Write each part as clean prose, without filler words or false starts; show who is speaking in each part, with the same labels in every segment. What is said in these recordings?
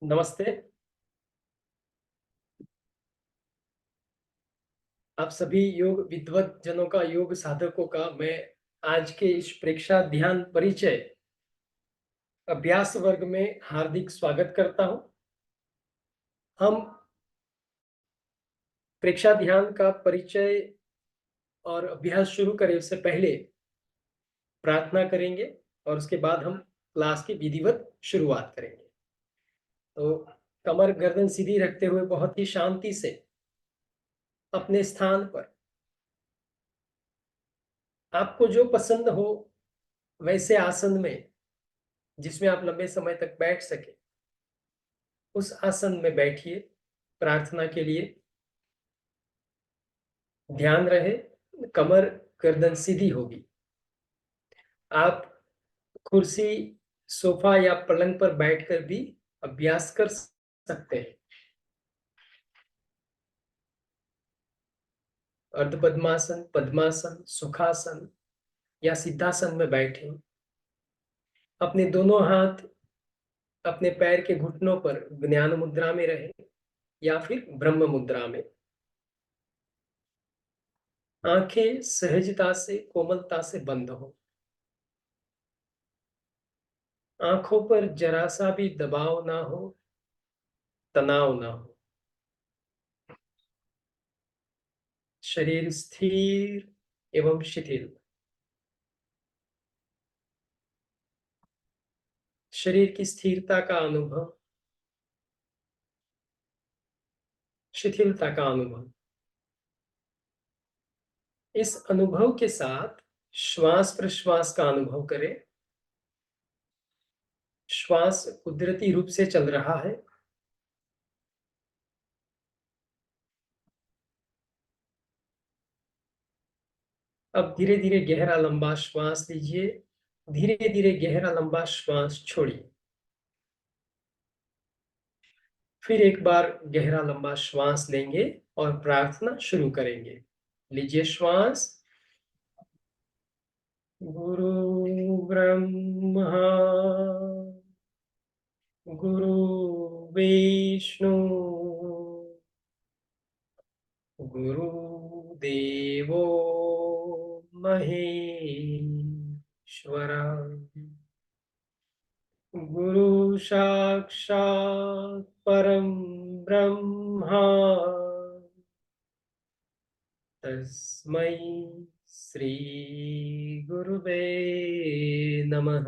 Speaker 1: नमस्ते। आप सभी योग विद्वत जनों का, योग साधकों का मैं आज के इस प्रेक्षा ध्यान परिचय अभ्यास वर्ग में हार्दिक स्वागत करता हूं। हम प्रेक्षा ध्यान का परिचय और अभ्यास शुरू करें उससे पहले प्रार्थना करेंगे और उसके बाद हम क्लास की विधिवत शुरुआत करेंगे। तो कमर गर्दन सीधी रखते हुए बहुत ही शांति से अपने स्थान पर आपको जो पसंद हो वैसे आसन में, जिसमें आप लंबे समय तक बैठ सके, उस आसन में बैठिए। प्रार्थना के लिए ध्यान रहे कमर गर्दन सीधी होगी। आप कुर्सी, सोफा या पलंग पर बैठकर भी अभ्यास कर सकते हैं। अर्ध पद्मासन, पद्मासन, सुखासन या सिद्धासन में बैठे। अपने दोनों हाथ अपने पैर के घुटनों पर ज्ञान मुद्रा में रहे या फिर ब्रह्म मुद्रा में। आंखें सहजता से, कोमलता से बंद हो। आंखों पर जरा सा भी दबाव ना हो, तनाव ना हो। शरीर स्थिर एवं शिथिल। शरीर की स्थिरता का अनुभव, शिथिलता का अनुभव। इस अनुभव के साथ श्वास प्रश्वास का अनुभव करें। श्वास कुदरती रूप से चल रहा है। अब धीरे धीरे गहरा लंबा श्वास लीजिए। धीरे धीरे गहरा लंबा श्वास छोड़िए। फिर एक बार गहरा लंबा श्वास लेंगे और प्रार्थना शुरू करेंगे। लीजिए श्वास। गुरु ब्रह्मा, गुरु विष्णु, गुरुदेवो महेश्वरा, गुरु साक्षात् परम ब्रह्मा, तस्मै श्री गुरुवे नमः।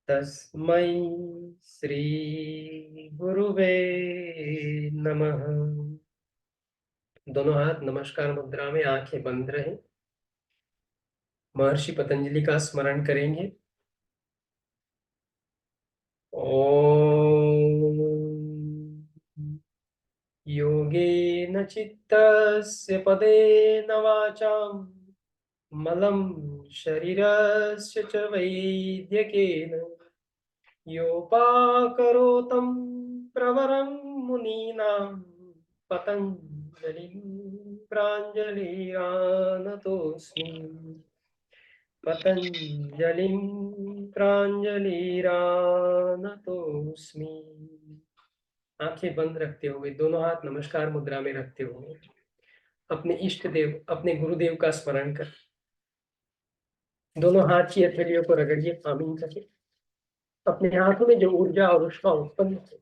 Speaker 1: तस्मै श्री गुरुवे नमः। दोनों हाथ नमस्कार मुद्रा में, आंखें बंद रहें। महर्षि पतंजलि का स्मरण करेंगे। ओम योगेन चित्तस्य पदेन वाचां मलं शरीरस्य च वैद्यकेन योपाकरोतं प्रवरं मुनीनां पतञ्जलिं प्राञ्जलिरानतोऽस्मि। पतंजलिं प्राञ्जलिरानतोऽस्मि। आंखें बंद रखते हुए, दोनों हाथ नमस्कार मुद्रा में रखते हुए अपने इष्ट देव, अपने गुरुदेव का स्मरण कर दोनों हाथ की हथेलियों को रगड़िए, आमीन करिए। अपने हाथों में जो ऊर्जा और उष्मा उत्पन्न हो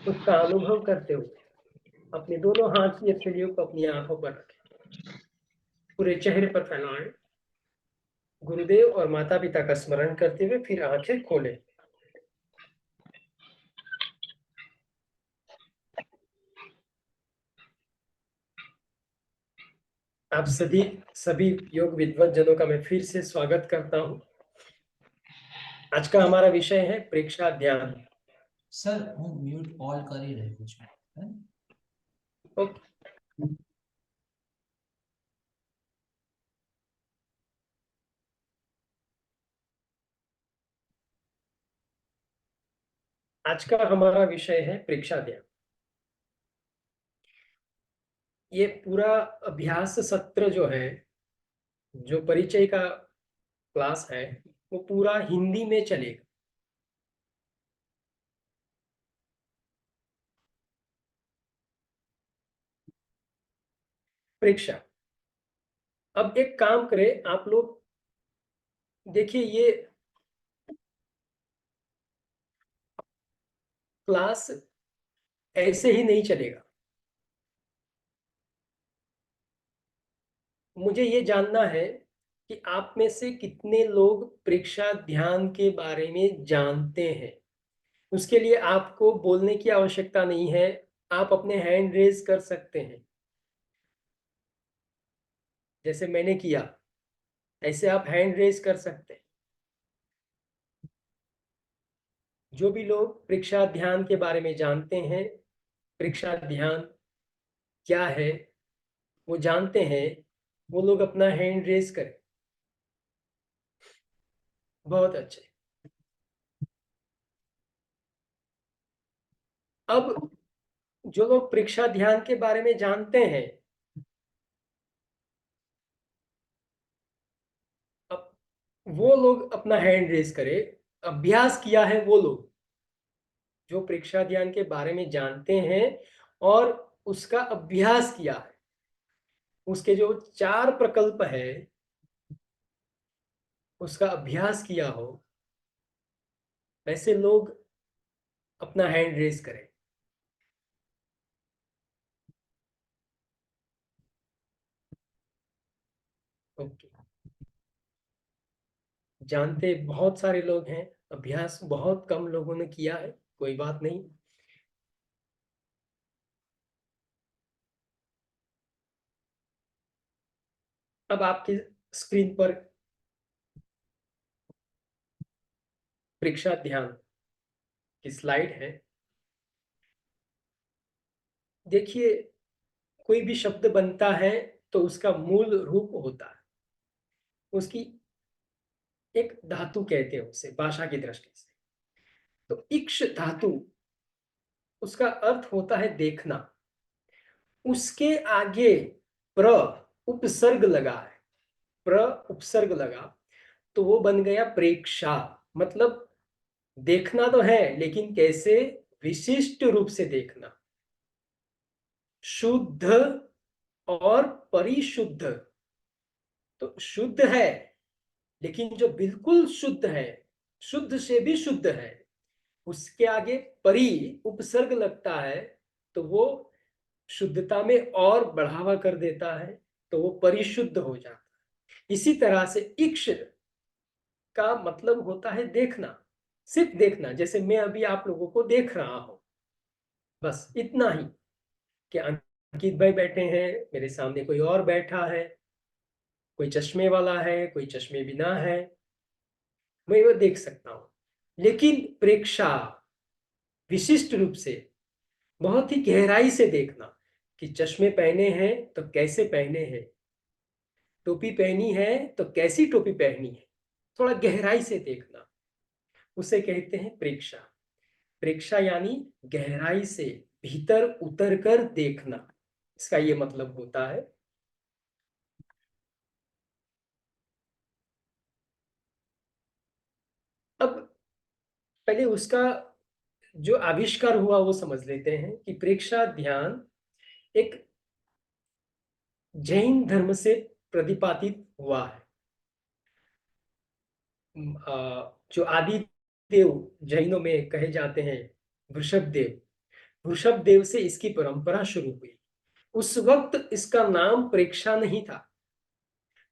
Speaker 1: उसका अनुभव करते हुए अपने दोनों हाथ की हथेलियों को अपनी आंखों पर रखें। पूरे चेहरे पर फैलाएं। गुरुदेव और माता पिता का स्मरण करते हुए फिर आंखें खोलें। आप सभी योग विद्वत जनों का मैं फिर से स्वागत करता हूं। आज का हमारा विषय है प्रेक्षा ध्यान।
Speaker 2: सर હું મ્યુટ ઓલ કરી રહ્યો છું.
Speaker 1: ओके। आज का हमारा विषय है प्रेक्षा ध्यान। ये पूरा अभ्यास सत्र जो है, जो परिचय का क्लास है, वो पूरा हिंदी में चलेगा। प्रेक्षा। अब एक काम करें आप लोग, देखिए ये क्लास ऐसे ही नहीं चलेगा। मुझे ये जानना है कि आप में से कितने लोग प्रेक्षा ध्यान के बारे में जानते हैं। उसके लिए आपको बोलने की आवश्यकता नहीं है, आप अपने हैंड रेज कर सकते हैं। जैसे मैंने किया ऐसे आप हैंड रेज कर सकते हैं। जो भी लोग प्रेक्षा ध्यान के बारे में जानते हैं, प्रेक्षा ध्यान क्या है वो जानते हैं, वो लोग अपना हैंड रेज करें। बहुत अच्छे। अब जो लोग प्रेक्षा ध्यान के बारे में जानते हैं, अब वो लोग अपना हैंड रेज करें। अभ्यास किया है वो लोग जो प्रेक्षा ध्यान के बारे में जानते हैं और उसका अभ्यास किया है, उसके जो 4 प्रकल्प है उसका अभ्यास किया हो, वैसे लोग अपना हैंड रेज करें। ओके। जानते बहुत सारे लोग हैं, अभ्यास बहुत कम लोगों ने किया है, कोई बात नहीं। अब आपकी स्क्रीन पर प्रेक्षा ध्यान की स्लाइड है। देखिए कोई भी शब्द बनता है तो उसका मूल रूप होता है, उसकी एक धातु कहते हैं उसे भाषा की दृष्टि से। तो इक्ष धातु, उसका अर्थ होता है देखना। उसके आगे प्र उपसर्ग लगा है, प्र उपसर्ग लगा तो वो बन गया प्रेक्षा। मतलब देखना तो है लेकिन कैसे, विशिष्ट रूप से देखना। शुद्ध और परिशुद्ध। तो शुद्ध है लेकिन जो बिल्कुल शुद्ध है, शुद्ध से भी शुद्ध है, उसके आगे परि उपसर्ग लगता है तो वो शुद्धता में और बढ़ावा कर देता है, तो वो परिशुद्ध हो जाता है। इसी तरह से इक्ष का मतलब होता है देखना, सिर्फ देखना। जैसे मैं अभी आप लोगों को देख रहा हूं, बस इतना ही कि अंकित भाई बैठे हैं, मेरे सामने कोई और बैठा है, कोई चश्मे वाला है, कोई चश्मे बिना है, मैं वो देख सकता हूं। लेकिन प्रेक्षा विशिष्ट रूप से बहुत ही गहराई से देखना कि चश्मे पहने हैं तो कैसे पहने हैं, टोपी पहनी है तो कैसी टोपी पहनी है, थोड़ा गहराई से देखना, उसे कहते हैं प्रेक्षा। प्रेक्षा यानी गहराई से भीतर उतर कर देखना, इसका ये मतलब होता है। अब पहले उसका जो आविष्कार हुआ वो समझ लेते हैं कि प्रेक्षा ध्यान एक जैन धर्म से प्रतिपादित हुआ है। जो आदि देव जैनों में कहे जाते हैं वृषभ देव, वृषभ देव से इसकी परंपरा शुरू हुई। उस वक्त इसका नाम प्रेक्षा नहीं था,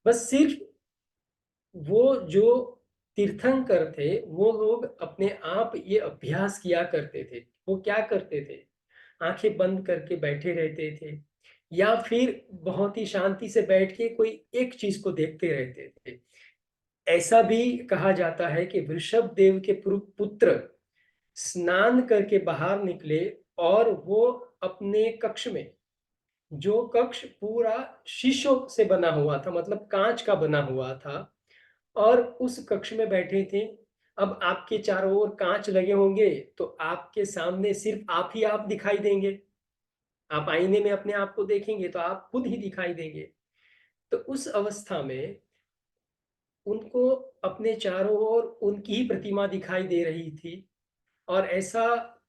Speaker 1: बस सिर्फ वो जो तीर्थंकर थे वो लोग अपने आप ये अभ्यास किया करते थे। वो क्या करते थे, आंखें बंद करके बैठे रहते थे या फिर बहुत ही शांति से बैठ के कोई एक चीज को देखते रहते थे। ऐसा भी कहा जाता है कि वृषभ देव के पुत्र स्नान करके बाहर निकले और वो अपने कक्ष में, जो कक्ष पूरा शीशों से बना हुआ था, मतलब कांच का बना हुआ था, और उस कक्ष में बैठे थे। अब आपके चारों ओर कांच लगे होंगे तो आपके सामने सिर्फ आप ही आप दिखाई देंगे। आप आईने में अपने आप को देखेंगे तो आप खुद ही दिखाई देंगे। तो उस अवस्था में उनको अपने चारों ओर उनकी ही प्रतिमा दिखाई दे रही थी। और ऐसा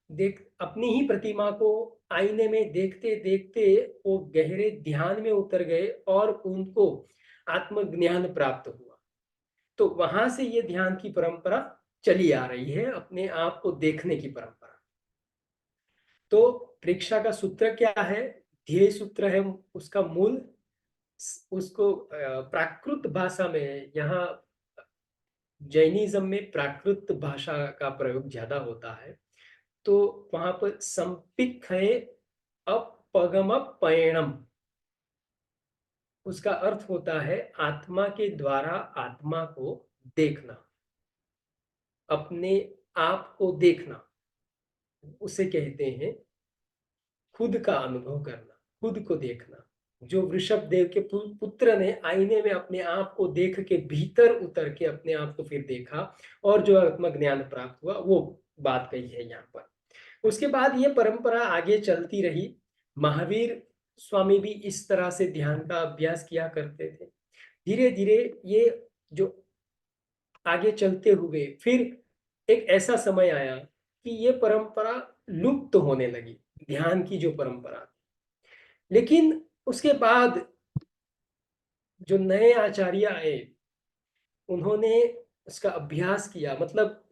Speaker 1: अपनी ही प्रतिमा को आईने में देखते देखते वो गहरे ध्यान में उतर गए और उनको आत्मज्ञान प्राप्त हुआ। तो वहां से ये ध्यान की परंपरा चली आ रही है, अपने आप को देखने की परंपरा। तो प्रेक्षा का सूत्र क्या है? ध्येय सूत्र है उसका मूल। उसको प्राकृत भाषा में, यहाँ जैनिज्म में प्राकृत भाषा का प्रयोग ज्यादा होता है, तो वहां पर संपिक है अपगम पैणम। उसका अर्थ होता है आत्मा के द्वारा आत्मा को देखना, अपने आप को देखना। उसे कहते हैं खुद का अनुभव करना, खुद को देखना। जो वृषभ देव के पुत्र ने आईने में अपने आप को देख के भीतर उतर के अपने आप को फिर देखा और जो आत्मज्ञान प्राप्त हुआ, वो बात कही है यहाँ पर। उसके बाद ये परंपरा आगे चलती रही। महावीर स्वामी भी इस तरह से ध्यान का अभ्यास किया करते थे। धीरे धीरे ये जो आगे चलते हुए फिर एक ऐसा समय आया कि ये परंपरा लुप्त होने लगी, ध्यान की जो परंपरा थी। लेकिन उसके बाद जो नए आचार्य आए, उन्होंने उसका अभ्यास किया, मतलब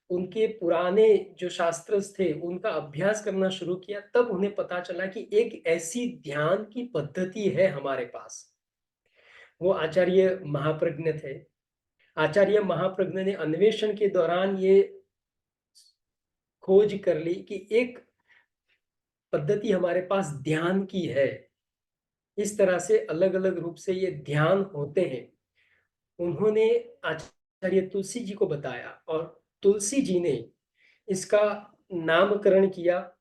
Speaker 1: उनके पुराने जो शास्त्र थे उनका अभ्यास करना शुरू किया। तब उन्हें पता चला कि एक ऐसी ध्यान की पद्धति है हमारे पास। वो आचार्य महाप्रज्ञ थे। आचार्य महाप्रज्ञ ने अन्वेषण के दौरान ये खोज कर ली कि एक पद्धति हमारे पास ध्यान की है। इस तरह से अलग अलग रूप से ये ध्यान होते हैं। उन्होंने आचार्य तुलसी जी को बताया और तुलसी जी ने इसका नामकरण किया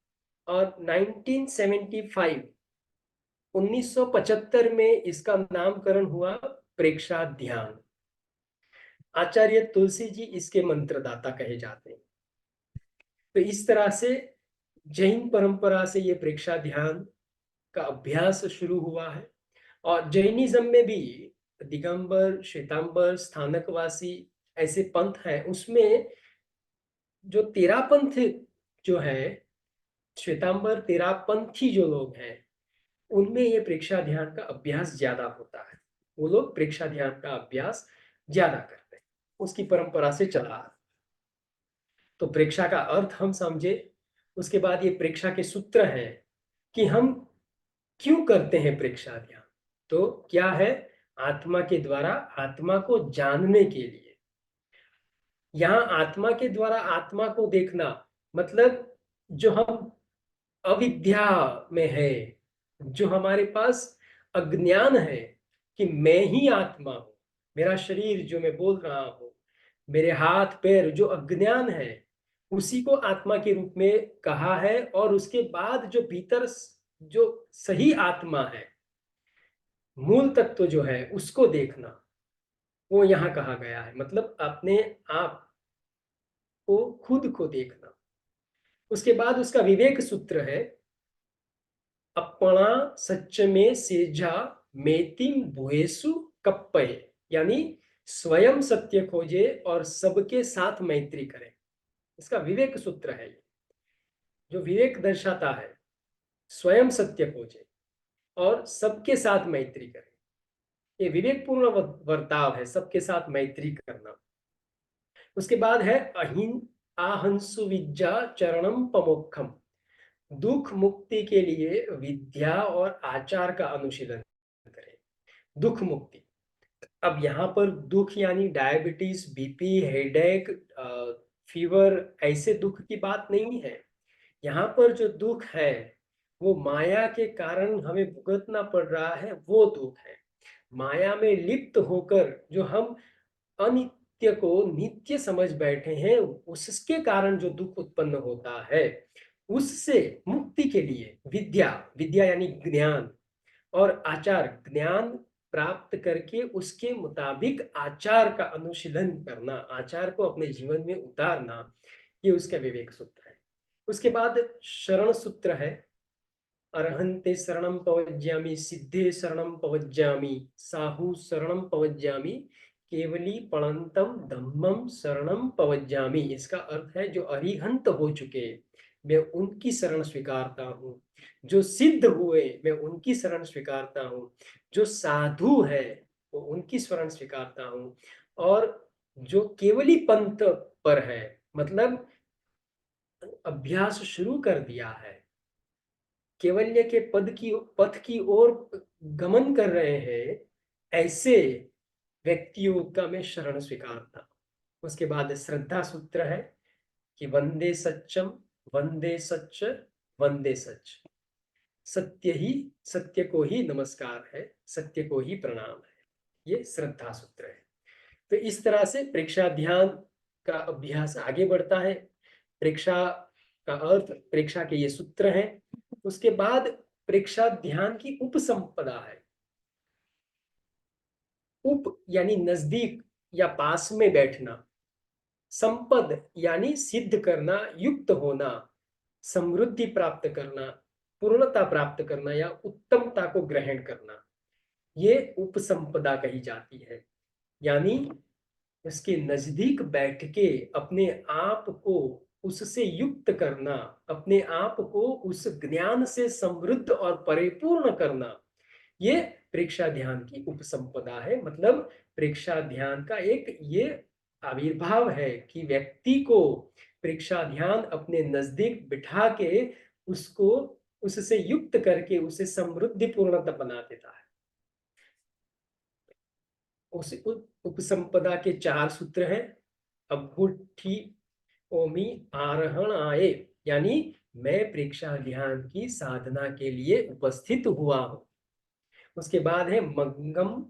Speaker 1: और 1975 में इसका नामकरण हुआ प्रेक्षा ध्यान। आचार्य तुलसी जी इसके मंत्रदाता कहे जाते हैं। तो इस तरह से जैन परंपरा से ये प्रेक्षा ध्यान का अभ्यास शुरू हुआ है। और जैनिज्म में भी दिगंबर, श्वेतांबर, स्थानकवासी ऐसे पंथ हैं। उसमें जो तेरापंथ जो है, श्वेतांबर तेरापंथी जो लोग हैं, उनमें ये प्रेक्षा ध्यान का अभ्यास ज्यादा होता है। वो लोग प्रेक्षा ध्यान का अभ्यास ज्यादा करते हैं, उसकी परंपरा से चला आ रहा है। तो प्रेक्षा का अर्थ हम समझे। उसके बाद ये प्रेक्षा के सूत्र हैं कि हम क्यों करते हैं प्रेक्षा ध्यान। तो क्या है? आत्मा के द्वारा आत्मा को जानने के लिए। यहाँ आत्मा के द्वारा आत्मा को देखना मतलब जो हम अविद्या में है, जो हमारे पास अज्ञान है कि मैं ही आत्मा हूं, मेरा शरीर जो मैं बोल रहा हूं, मेरे हाथ पैर, जो अज्ञान है, उसी को आत्मा के रूप में कहा है। और उसके बाद जो भीतर जो सही आत्मा है, मूल तत्व जो है, उसको देखना, वो यहाँ कहा गया है। मतलब अपने आप को, खुद को देखना। उसके बाद उसका विवेक सूत्र है अपना सच में सेजा मेतिम भुएसु कप्पये, यानी स्वयं सत्य खोजे और सबके साथ मैत्री करे। इसका विवेक सूत्र है ये, जो विवेक दर्शाता है स्वयं सत्य खोजे और सबके साथ मैत्री करे। ये विवेकपूर्ण वर्ताव है, सबके साथ मैत्री करना। उसके बाद है अहिं आहंसु विद्या चरणम पमोक्षम, दुख मुक्ति के लिए विद्या और आचार का अनुशीलन करें। दुख मुक्ति, अब यहाँ पर दुख यानी डायबिटीज, बीपी, हेडेक, फीवर, ऐसे दुख की बात नहीं है। यहाँ पर जो दुख है वो माया के कारण हमें भुगतना पड़ रहा है, वो दुख है। माया में लिप्त होकर जो हम अनित्य को नित्य समझ बैठे हैं, उसके कारण जो दुख उत्पन्न होता है, उससे मुक्ति के लिए विद्या, विद्या यानी ज्ञान, और आचार, ज्ञान प्राप्त करके उसके मुताबिक आचार का अनुशीलन करना, आचार को अपने जीवन में उतारना, ये उसका विवेक सूत्र है। उसके बाद शरण सूत्र है अर्हन्ते शरणं पवज्यामि, सिद्धे शरणं पवज्यामि, साहु शरणं पवज्यामि, केवली पणंतम धम्मम शरणं पवज्यामि। इसका अर्थ है जो अरिहंत हो चुके, मैं उनकी शरण स्वीकारता हूँ। जो सिद्ध हुए मैं उनकी शरण स्वीकारता हूँ। जो साधु है वो उनकी शरण स्वीकारता हूँ। और जो केवली पंथ पर है, मतलब अभ्यास शुरू कर दिया है, केवल्य के पथ की ओर गमन कर रहे हैं, ऐसे व्यक्तियों का मैं शरण स्वीकारता हूँ। उसके बाद श्रद्धा सूत्र है कि वंदे सच्चम, वंदे सच्च, वंदे सच। सत्य ही, सत्य को ही नमस्कार है, सत्य को ही प्रणाम है। ये श्रद्धा सूत्र है। तो इस तरह से प्रेक्षा ध्यान का अभ्यास आगे बढ़ता है। प्रेक्षा का अर्थ, प्रेक्षा के ये सूत्र हैं। उसके बाद प्रेक्षा ध्यान की उपसंपदा है। उप यानी नजदीक या पास में बैठना, संपद यानी सिद्ध करना, युक्त होना, समृद्धि प्राप्त करना, पूर्णता प्राप्त करना या उत्तमता को ग्रहण करना, ये उपसंपदा कही जाती है। यानी उसके नजदीक बैठ के अपने आप को उससे युक्त करना, अपने आप को उस ज्ञान से समृद्ध और परिपूर्ण करना, ये प्रेक्षा ध्यान की उपसंपदा है। मतलब प्रेक्षा ध्यान का एक ये आविर्भाव है कि व्यक्ति को प्रेक्षा ध्यान अपने नजदीक बिठा के उसको उससे युक्त करके उसे समृद्धि पूर्णता बना देता है। उस उपसंपदा के 4 सूत्र हैं। अभ्युठी ओमी आरहण आए, यानी मैं प्रेक्षा ध्यान की साधना के लिए उपस्थित हुआ हूं। उसके बाद है मंगम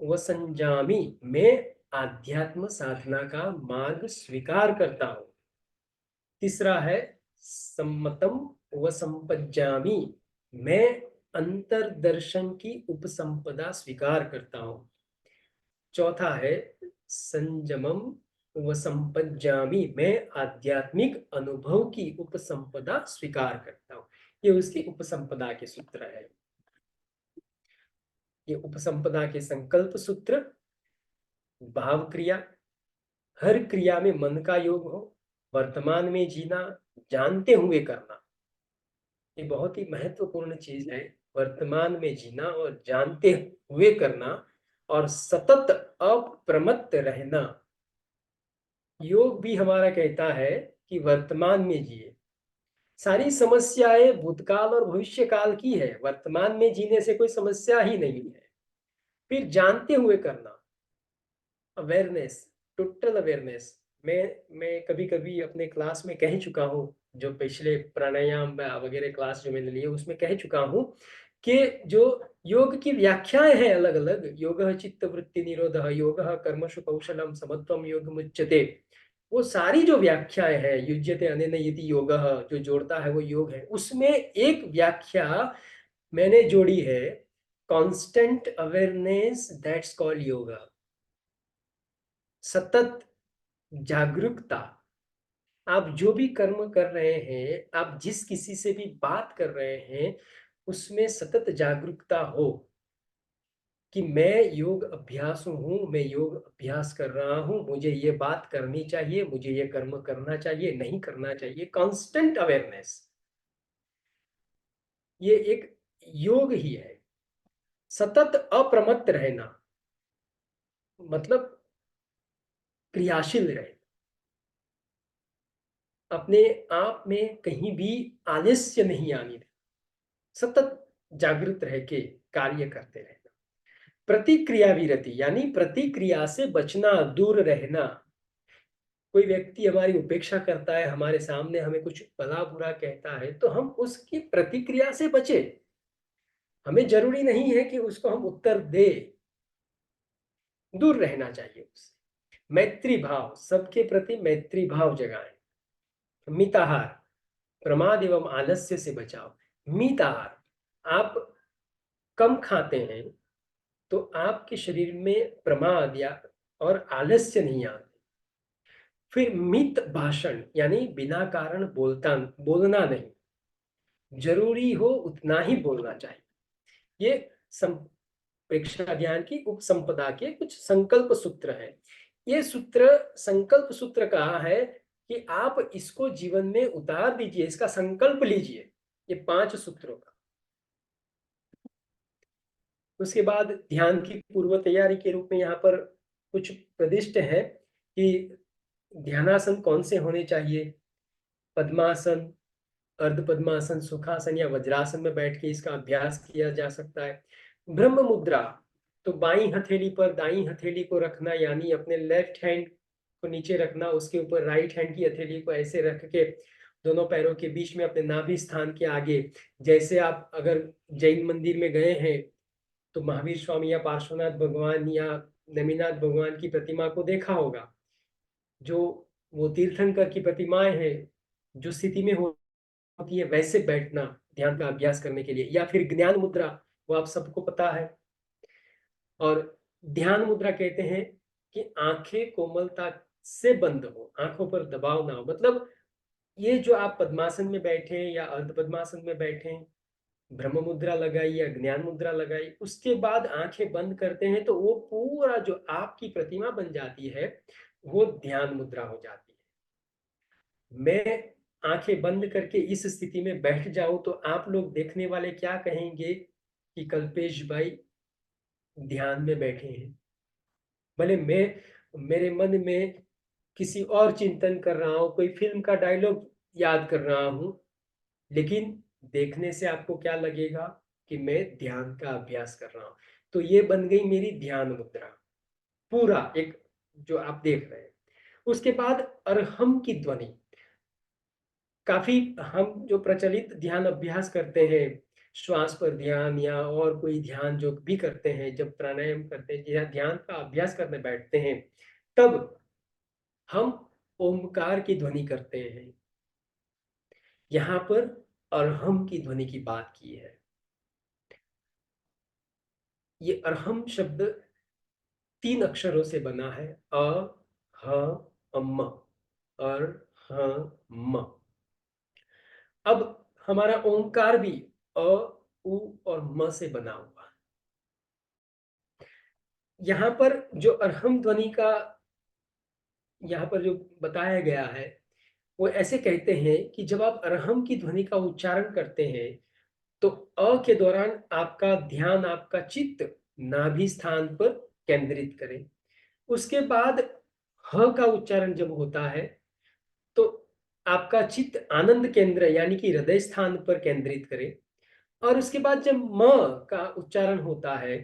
Speaker 1: व संजामी, मैं आध्यात्म साधना का मार्ग स्वीकार करता हूं। तीसरा है सम्मतम व संपज्जामी, मैं अंतरदर्शन की उपसंपदा स्वीकार करता हूं। चौथा है संयमम व संपज्जामी, मैं आध्यात्मिक अनुभव की उपसंपदा स्वीकार करता हूं। ये उसकी उपसंपदा के सूत्र है। ये उपसंपदा के संकल्प सूत्र, भाव क्रिया, हर क्रिया में मन का योग हो, वर्तमान में जीना, जानते हुए करना, ये बहुत ही महत्वपूर्ण चीज है। वर्तमान में जीना और जानते हुए करना, और सतत अप्रमत्त रहना। योग भी हमारा कहता है कि वर्तमान में जिए। सारी समस्याएं भूतकाल और भविष्य काल की है, वर्तमान में जीने से कोई समस्या ही नहीं है। फिर जानते हुए करना, अवेयरनेस, टोटल अवेयरनेस। मैं कभी कभी अपने क्लास में कह चुका हूँ, जो पिछले प्राणायाम वगैरह क्लास जो मैंने लिए उसमें कह चुका हूँ कि जो योग की व्याख्याएं हैं अलग अलग, योग चित्त वृत्ति निरोध, योग कर्मसु कौशलम समत्वम योग मुच्यते, वो सारी जो व्याख्याएं हैं, युज्यते अनेन इति योगः, जो जोड़ता है वो योग है। उसमें एक व्याख्या मैंने जोड़ी है, constant awareness, that's called yoga. सतत जागरूकता। आप जो भी कर्म कर रहे हैं, आप जिस किसी से भी बात कर रहे हैं, उसमें सतत जागरूकता हो कि मैं योग अभ्यास हूँ, मैं योग अभ्यास कर रहा हूँ, मुझे ये बात करनी चाहिए, मुझे ये कर्म करना चाहिए, नहीं करना चाहिए। कांस्टेंट अवेयरनेस, ये एक योग ही है। सतत अप्रमत्त रहना, मतलब क्रियाशील रहे, अपने आप में कहीं भी आलस्य नहीं आने देना, सतत जागृत रह के कार्य करते रहना। प्रतिक्रिया विरति, यानी प्रतिक्रिया से बचना, दूर रहना। कोई व्यक्ति हमारी उपेक्षा करता है, हमारे सामने हमें कुछ भला बुरा कहता है, तो हम उसकी प्रतिक्रिया से बचे। हमें जरूरी नहीं है कि उसको हम उत्तर दे, दूर रहना चाहिए उससे। मैत्री भाव, सबके प्रति मैत्री भाव जगाएं। मिताहार, प्रमाद एवं आलस्य से बचाओ। मिताहार, आप कम खाते हैं तो आपके शरीर में प्रमाद या और आलस्य नहीं आते। फिर मित भाषण, यानी बिना कारण बोलना नहीं, जरूरी हो उतना ही बोलना चाहिए। ये प्रेक्षा ध्यान की उपसंपदा के कुछ संकल्प सूत्र हैं। ये सूत्र, संकल्प सूत्र कहा है कि आप इसको जीवन में उतार दीजिए, इसका संकल्प लीजिए, ये 5 सूत्रों का। उसके बाद ध्यान की पूर्व तैयारी के रूप में यहाँ पर कुछ प्रदिष्ट है कि ध्यानासन कौन से होने चाहिए। पद्मासन, अर्ध पद्मासन, सुखासन या वज्रासन में बैठ के इसका अभ्यास किया जा सकता है। ब्रह्म मुद्रा, तो बाईं हथेली पर दाईं हथेली को रखना, यानी अपने लेफ्ट हैंड को नीचे रखना, उसके ऊपर राइट हैंड की हथेली को ऐसे रख के दोनों पैरों के बीच में अपने नाभि स्थान के आगे, जैसे आप अगर जैन मंदिर में गए हैं तो महावीर स्वामी या पार्श्वनाथ भगवान या नेमिनाथ भगवान की प्रतिमा को देखा होगा, जो वो तीर्थंकर की प्रतिमाएं हैं, जो स्थिति में होती है वैसे बैठना ध्यान का अभ्यास करने के लिए। या फिर ज्ञान मुद्रा, वो आप सबको पता है। और ध्यान मुद्रा कहते हैं कि आंखें कोमलता से बंद हो, आंखों पर दबाव ना हो। मतलब ये जो आप पद्मासन में बैठे या अर्ध पद्मासन में बैठे, ब्रह्म मुद्रा लगाई या ज्ञान मुद्रा लगाई, उसके बाद आंखें बंद करते हैं तो वो पूरा जो आपकी प्रतिमा बन जाती है वो ध्यान मुद्रा हो जाती है। मैं आंखें बंद करके इस स्थिति में बैठ जाऊं तो आप लोग देखने वाले क्या कहेंगे कि कल्पेश भाई ध्यान में बैठे हैं। भले मैं मेरे मन में किसी और चिंतन कर रहा हूं, कोई फिल्म का डायलॉग याद कर रहा हूं, लेकिन देखने से आपको क्या लगेगा कि मैं ध्यान का अभ्यास कर रहा हूं। तो ये बन गई मेरी ध्यान मुद्रा, पूरा एक जो आप देख रहे हैं। उसके बाद अरहम की ध्वनि, काफी हम जो प्रचलित ध्यान अभ्यास करते हैं, श्वास पर ध्यान या और कोई ध्यान जो भी करते हैं, जब प्राणायाम करते हैं या ध्यान का अभ्यास करने बैठते हैं, तब हम ओमकार की ध्वनि करते हैं। यहाँ पर अरहम की ध्वनि की बात की है। ये अरहम शब्द 3 अक्षरों से बना है, अ, ह, अम, अर, ह, म। अब हमारा ओंकार भी अ, उ और म से बना हुआ है। यहाँ पर जो अरहम ध्वनि का यहाँ पर जो बताया गया है, वो ऐसे कहते हैं कि जब आप अरहम की ध्वनि का उच्चारण करते हैं तो अ के दौरान आपका ध्यान, आपका चित्त नाभि स्थान पर केंद्रित करें। उसके बाद ह का उच्चारण जब होता है तो आपका चित्त आनंद केंद्र यानी कि हृदय स्थान पर केंद्रित करें। और उसके बाद जब म का उच्चारण होता है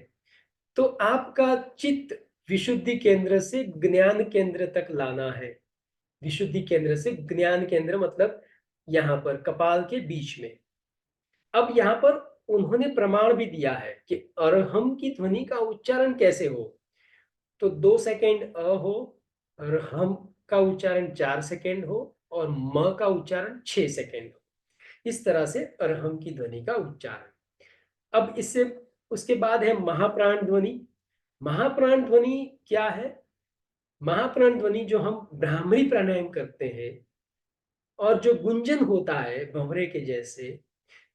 Speaker 1: तो आपका चित्त विशुद्धि केंद्र से ज्ञान केंद्र तक लाना है। विशुद्धि केंद्र से ज्ञान केंद्र मतलब यहाँ पर कपाल के बीच में। अब यहाँ पर उन्होंने प्रमाण भी दिया है कि अरहम की ध्वनि का उच्चारण कैसे हो। तो 2 सेकेंड अ हो, अरहम का उच्चारण 4 सेकेंड हो और म का उच्चारण 6 सेकेंड हो। इस तरह से अरहम की ध्वनि का उच्चारण। अब इससे उसके बाद है महाप्राण ध्वनि। महाप्राण ध्वनि क्या है? महाप्राण ध्वनि जो हम भ्रामरी प्राणायाम करते हैं और जो गुंजन होता है भंवरे के जैसे,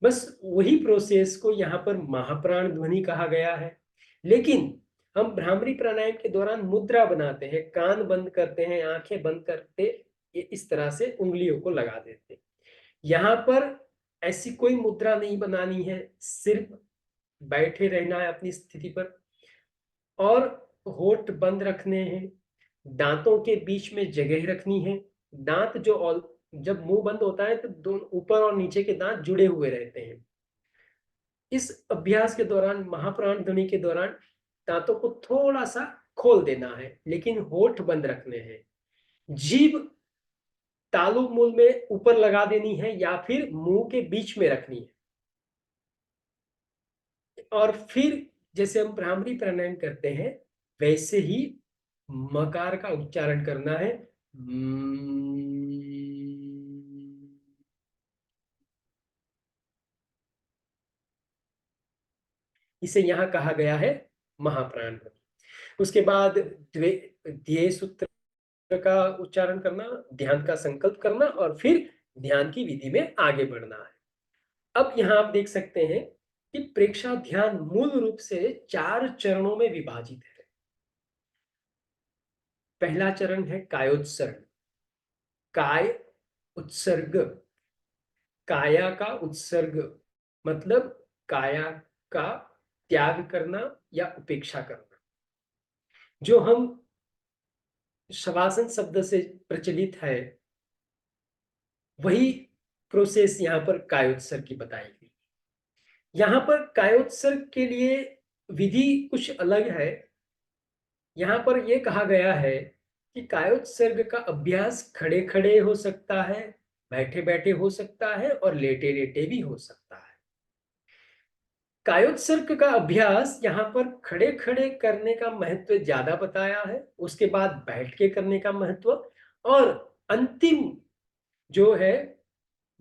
Speaker 1: बस वही प्रोसेस को यहाँ पर महाप्राण ध्वनि कहा गया है। लेकिन हम भ्रामरी प्राणायाम के दौरान मुद्रा बनाते हैं, कान बंद करते हैं, आंखें बंद करते, ये इस तरह से उंगलियों को लगा देते हैं। यहाँ पर ऐसी कोई मुद्रा नहीं बनानी है, सिर्फ बैठे रहना है अपनी स्थिति पर और होठ बंद रखने हैं, दांतों के बीच में जगह रखनी है। दांत जब मुंह बंद होता है तो दोनों ऊपर और नीचे के दांत जुड़े हुए रहते हैं। इस अभ्यास के दौरान, महाप्राण ध्वनि के दौरान, दांतों को थोड़ा सा खोल देना है लेकिन होठ बंद रखने हैं। जीभ तालु मूल में ऊपर लगा देनी है या फिर मुंह के बीच में रखनी है। और फिर जैसे हम भ्रामरी प्राणायाम करते हैं वैसे ही मकार का उच्चारण करना है। इसे यहाँ कहा गया है महाप्राण ध्वनि। उसके बाद ध्येय सूत्र का उच्चारण करना, ध्यान का संकल्प करना और फिर ध्यान की विधि में आगे बढ़ना है। अब यहाँ आप देख सकते हैं कि प्रेक्षा ध्यान मूल रूप से 4 चरणों में विभाजित है। पहला चरण है कायोत्सर्ग। काय उत्सर्ग, काया का उत्सर्ग मतलब काया का त्याग करना या उपेक्षा करना। जो हम शवासन शब्द से प्रचलित है वही प्रोसेस यहाँ पर कायोत्सर्ग की बताई गई। यहाँ पर कायोत्सर्ग के लिए विधि कुछ अलग है। यहाँ पर यह कहा गया है कि कायोत्सर्ग का अभ्यास खड़े खड़े हो सकता है, बैठे बैठे हो सकता है और लेटे लेटे भी हो सकता है। कायोत्सर्ग का अभ्यास यहाँ पर खड़े खड़े करने का महत्व ज्यादा बताया है, उसके बाद बैठ के करने का महत्व, और अंतिम जो है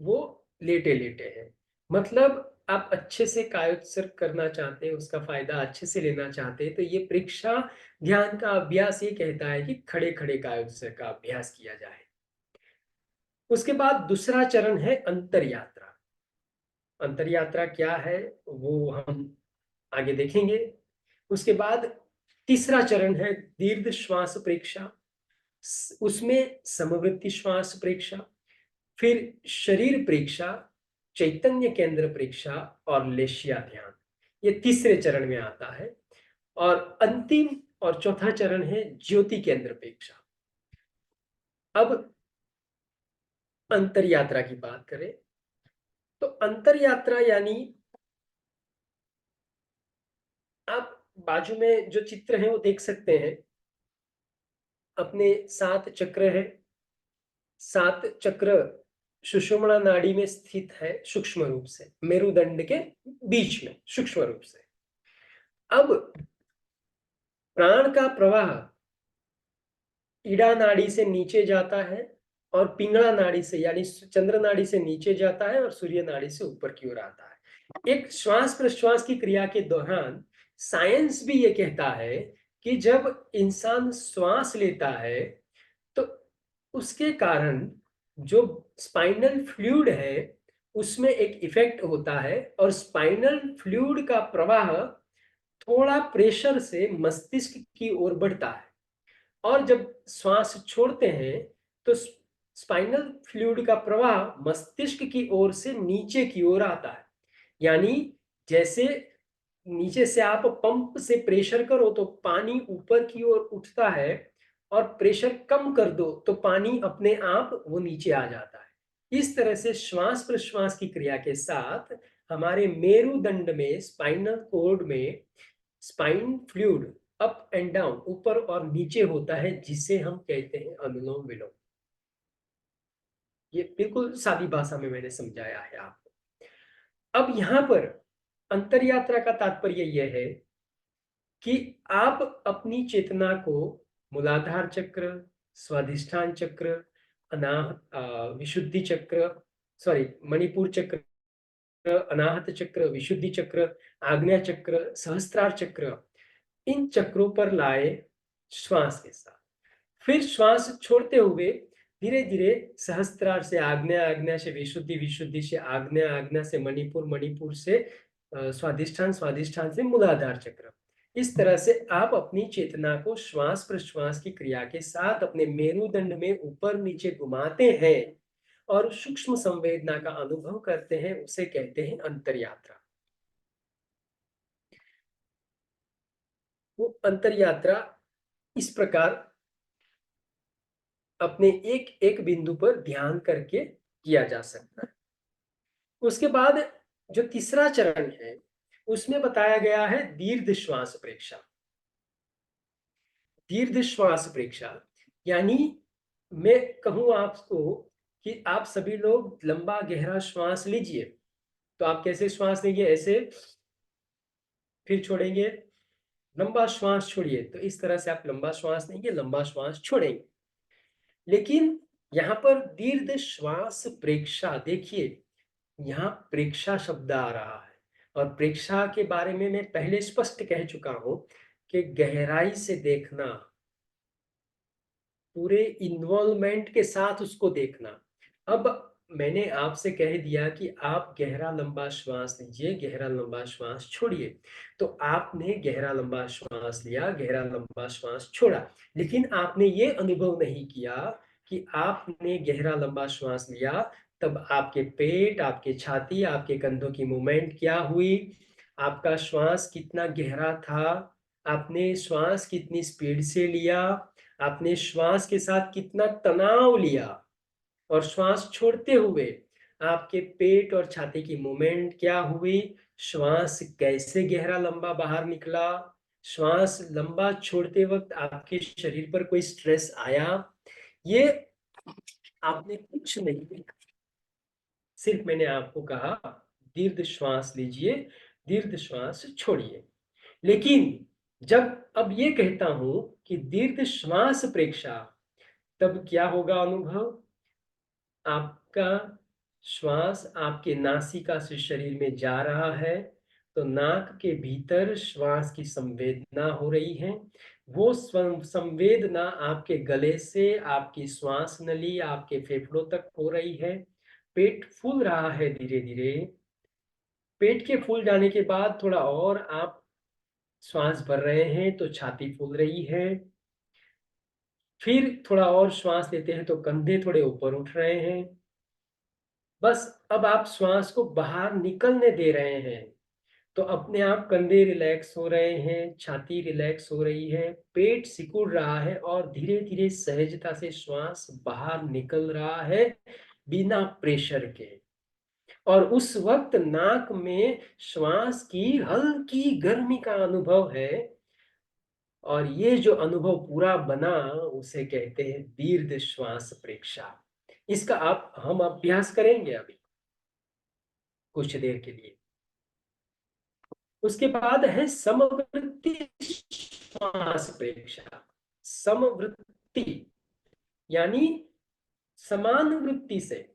Speaker 1: वो लेटे लेटे है। मतलब आप अच्छे से कायोत्सर्ग करना चाहते हैं, उसका फायदा अच्छे से लेना चाहते हैं, तो ये परीक्षा ध्यान का अभ्यास ये कहता है कि खड़े खड़े कायोत्सर्ग का अभ्यास किया जाए। उसके बाद दूसरा चरण है अंतर यात्रा। अंतर यात्रा क्या है वो हम आगे देखेंगे। उसके बाद तीसरा चरण है दीर्घ श्वास प्रेक्षा, उसमें समवृत्ति श्वास प्रेक्षा, फिर शरीर प्रेक्षा, चैतन्य केंद्र प्रेक्षा और लेशिया ध्यान, ये तीसरे चरण में आता है। और अंतिम और चौथा चरण है ज्योति केंद्र प्रेक्षा। अब अंतर यात्रा की बात करें तो अंतर यात्रा यानी आप बाजू में जो चित्र है वो देख सकते हैं। अपने 7 चक्र है, 7 चक्र सुषुम्ना नाड़ी में स्थित है सूक्ष्म रूप से, मेरुदंड के बीच में सूक्ष्म रूप से। अब प्राण का प्रवाह ईड़ा नाड़ी से नीचे जाता है और पिंगला नाड़ी से यानी चंद्र नाड़ी से नीचे जाता है और सूर्य नाड़ी से ऊपर की ओर आता है। एक श्वास प्रश्वास की क्रिया के दौरान साइंस भी ये कहता है कि जब इंसान श्वास लेता है तो उसके कारण जो स्पाइनल फ्लूइड है उसमें एक इफेक्ट होता है और स्पाइनल फ्लूइड का प्रवाह थोड़ा प्रेशर से मस्तिष्क की ओर बढ़ता है, और जब श्वास छोड़ते हैं तो स्पाइनल फ्लूइड का प्रवाह मस्तिष्क की ओर से नीचे की ओर आता है। यानी जैसे नीचे से आप पंप से प्रेशर करो तो पानी ऊपर की ओर उठता है, और प्रेशर कम कर दो तो पानी अपने आप वो नीचे आ जाता है। इस तरह से श्वास प्रश्वास की क्रिया के साथ हमारे मेरुदंड में स्पाइनल कोर्ड में spine fluid up and down, ऊपर और नीचे होता है, जिसे हम कहते हैं अनुलोम विलोम। ये बिल्कुल सादी भाषा में मैंने समझाया है आपको। अब यहाँ पर अंतर यात्रा का तात्पर्य यह है कि आप अपनी चेतना को मूलाधार चक्र, स्वाधिष्ठान चक्र, विशुद्धि चक्र, सॉरी मणिपुर चक्र, अनाहत चक्र, विशुद्धि चक्र, आज्ञा चक्र, सहस्त्रार चक्र, इन चक्रों पर लाए श्वास के साथ। फिर श्वास छोड़ते हुए धीरे धीरे सहस्त्रार से आज्ञा, आज्ञा से विशुद्धि, विशुद्धि से आज्ञा, आज्ञा से मणिपुर, मणिपुर से स्वाधिष्ठान, स्वाधिष्ठान से मूलाधार चक्र। इस तरह से आप अपनी चेतना को श्वास प्रश्वास की क्रिया के साथ अपने मेरुदंड में ऊपर नीचे घुमाते हैं और सूक्ष्म संवेदना का अनुभव करते हैं, उसे कहते हैं अंतर यात्रा। वो अंतर यात्रा इस प्रकार अपने एक एक बिंदु पर ध्यान करके किया जा सकता है। उसके बाद जो तीसरा चरण है उसमें बताया गया है दीर्घ श्वास प्रेक्षा। दीर्घ श्वास प्रेक्षा यानी मैं कहूं आपको कि आप सभी लोग लंबा गहरा श्वास लीजिए, तो आप कैसे श्वास लेंगे? ऐसे, फिर छोड़ेंगे, लंबा श्वास छोड़िए, तो इस तरह से आप लंबा श्वास लेंगे, लंबा श्वास छोड़ेंगे। लेकिन यहाँ पर दीर्घ श्वास प्रेक्षा, देखिए यहाँ प्रेक्षा शब्द आ रहा है, और प्रेक्षा के बारे में मैं पहले स्पष्ट कह चुका हूं कि गहराई से देखना, पूरे इन्वॉल्वमेंट के साथ उसको देखना। अब मैंने आपसे कह दिया कि आप गहरा लंबा श्वास लीजिए, गहरा लंबा श्वास छोड़िए, तो आपने गहरा लंबा श्वास लिया, गहरा लंबा श्वास छोड़ा, लेकिन आपने ये अनुभव नहीं किया कि आपने गहरा लंबा श्वास लिया, तब आपके पेट, आपके छाती, आपके कंधों की मूवमेंट क्या हुई, आपका श्वास कितना गहरा था, आपने श्वास कितनी स्पीड से लिया, आपने श्वास के साथ कितना तनाव लिया, और श्वास छोड़ते हुए आपके पेट और छाती की मूवमेंट क्या हुई, श्वास कैसे गहरा लंबा बाहर निकला, श्वास लंबा छोड़ते वक्त आपके शरीर पर कोई स्ट्रेस आया, ये आपने कुछ नहीं देखा। सिर्फ मैंने आपको कहा दीर्घ श्वास लीजिए, दीर्घ श्वास छोड़िए। लेकिन जब अब ये कहता हूं कि दीर्घ श्वास प्रेक्षा, तब क्या होगा अनुभव, आपका श्वास आपके नासिका से शरीर में जा रहा है, तो नाक के भीतर श्वास की संवेदना हो रही है, वो संवेदना आपके गले से आपकी श्वास नली, आपके फेफड़ों तक हो रही है, पेट फूल रहा है धीरे धीरे। पेट के फूल जाने के बाद थोड़ा और आप श्वास भर रहे हैं तो छाती फूल रही है, फिर थोड़ा और श्वास लेते हैं तो कंधे थोड़े ऊपर उठ रहे हैं। बस अब आप श्वास को बाहर निकलने दे रहे हैं, तो अपने आप कंधे रिलैक्स हो रहे हैं, छाती रिलैक्स हो रही है, पेट सिकुड़ रहा है और धीरे धीरे सहजता से श्वास बाहर निकल रहा है बिना प्रेशर के। और उस वक्त नाक में श्वास की हल्की गर्मी का अनुभव है, और ये जो अनुभव पूरा बना उसे कहते हैं दीर्घ श्वास प्रेक्षा। इसका हम अभ्यास करेंगे अभी कुछ देर के लिए। उसके बाद है समवृत्ति श्वास प्रेक्षा। समवृत्ति यानी समान वृत्ति से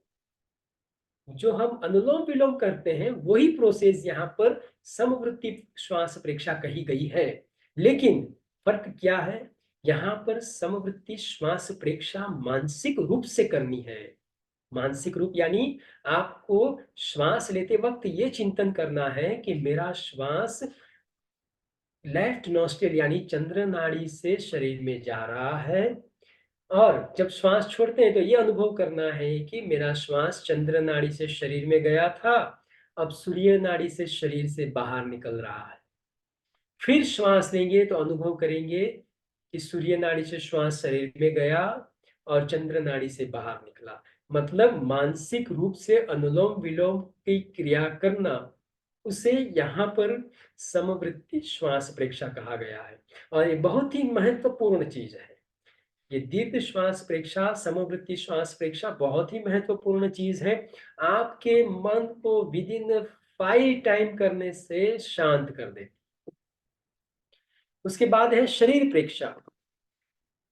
Speaker 1: जो हम अनुलोम विलोम करते हैं, वही प्रोसेस यहाँ पर समवृत्ति श्वास प्रेक्षा कही गई है। लेकिन फर्क क्या है, यहाँ पर समवृत्ति श्वास प्रेक्षा मानसिक रूप से करनी है। मानसिक रूप यानी आपको श्वास लेते वक्त ये चिंतन करना है कि मेरा श्वास लेफ्ट नॉस्ट्रिल यानी चंद्र नाड़ी से शरीर में जा रहा है, और जब श्वास छोड़ते हैं तो ये अनुभव करना है कि मेरा श्वास चंद्र नाड़ी से शरीर में गया था, अब सूर्य नाड़ी से शरीर से बाहर निकल रहा है। फिर श्वास लेंगे तो अनुभव करेंगे कि सूर्य नाड़ी से श्वास शरीर में गया और चंद्र नाड़ी से बाहर निकला। मतलब मानसिक रूप से अनुलोम विलोम की क्रिया करना, उसे यहाँ पर समवृत्ति श्वास प्रेक्षा कहा गया है। और ये बहुत ही महत्वपूर्ण चीज है। ये दीर्घ श्वास प्रेक्षा, समवृत्ति श्वास प्रेक्षा बहुत ही महत्वपूर्ण चीज है। आपके मन को विद इन 5 टाइम करने से शांत कर दे। उसके बाद है शरीर प्रेक्षा।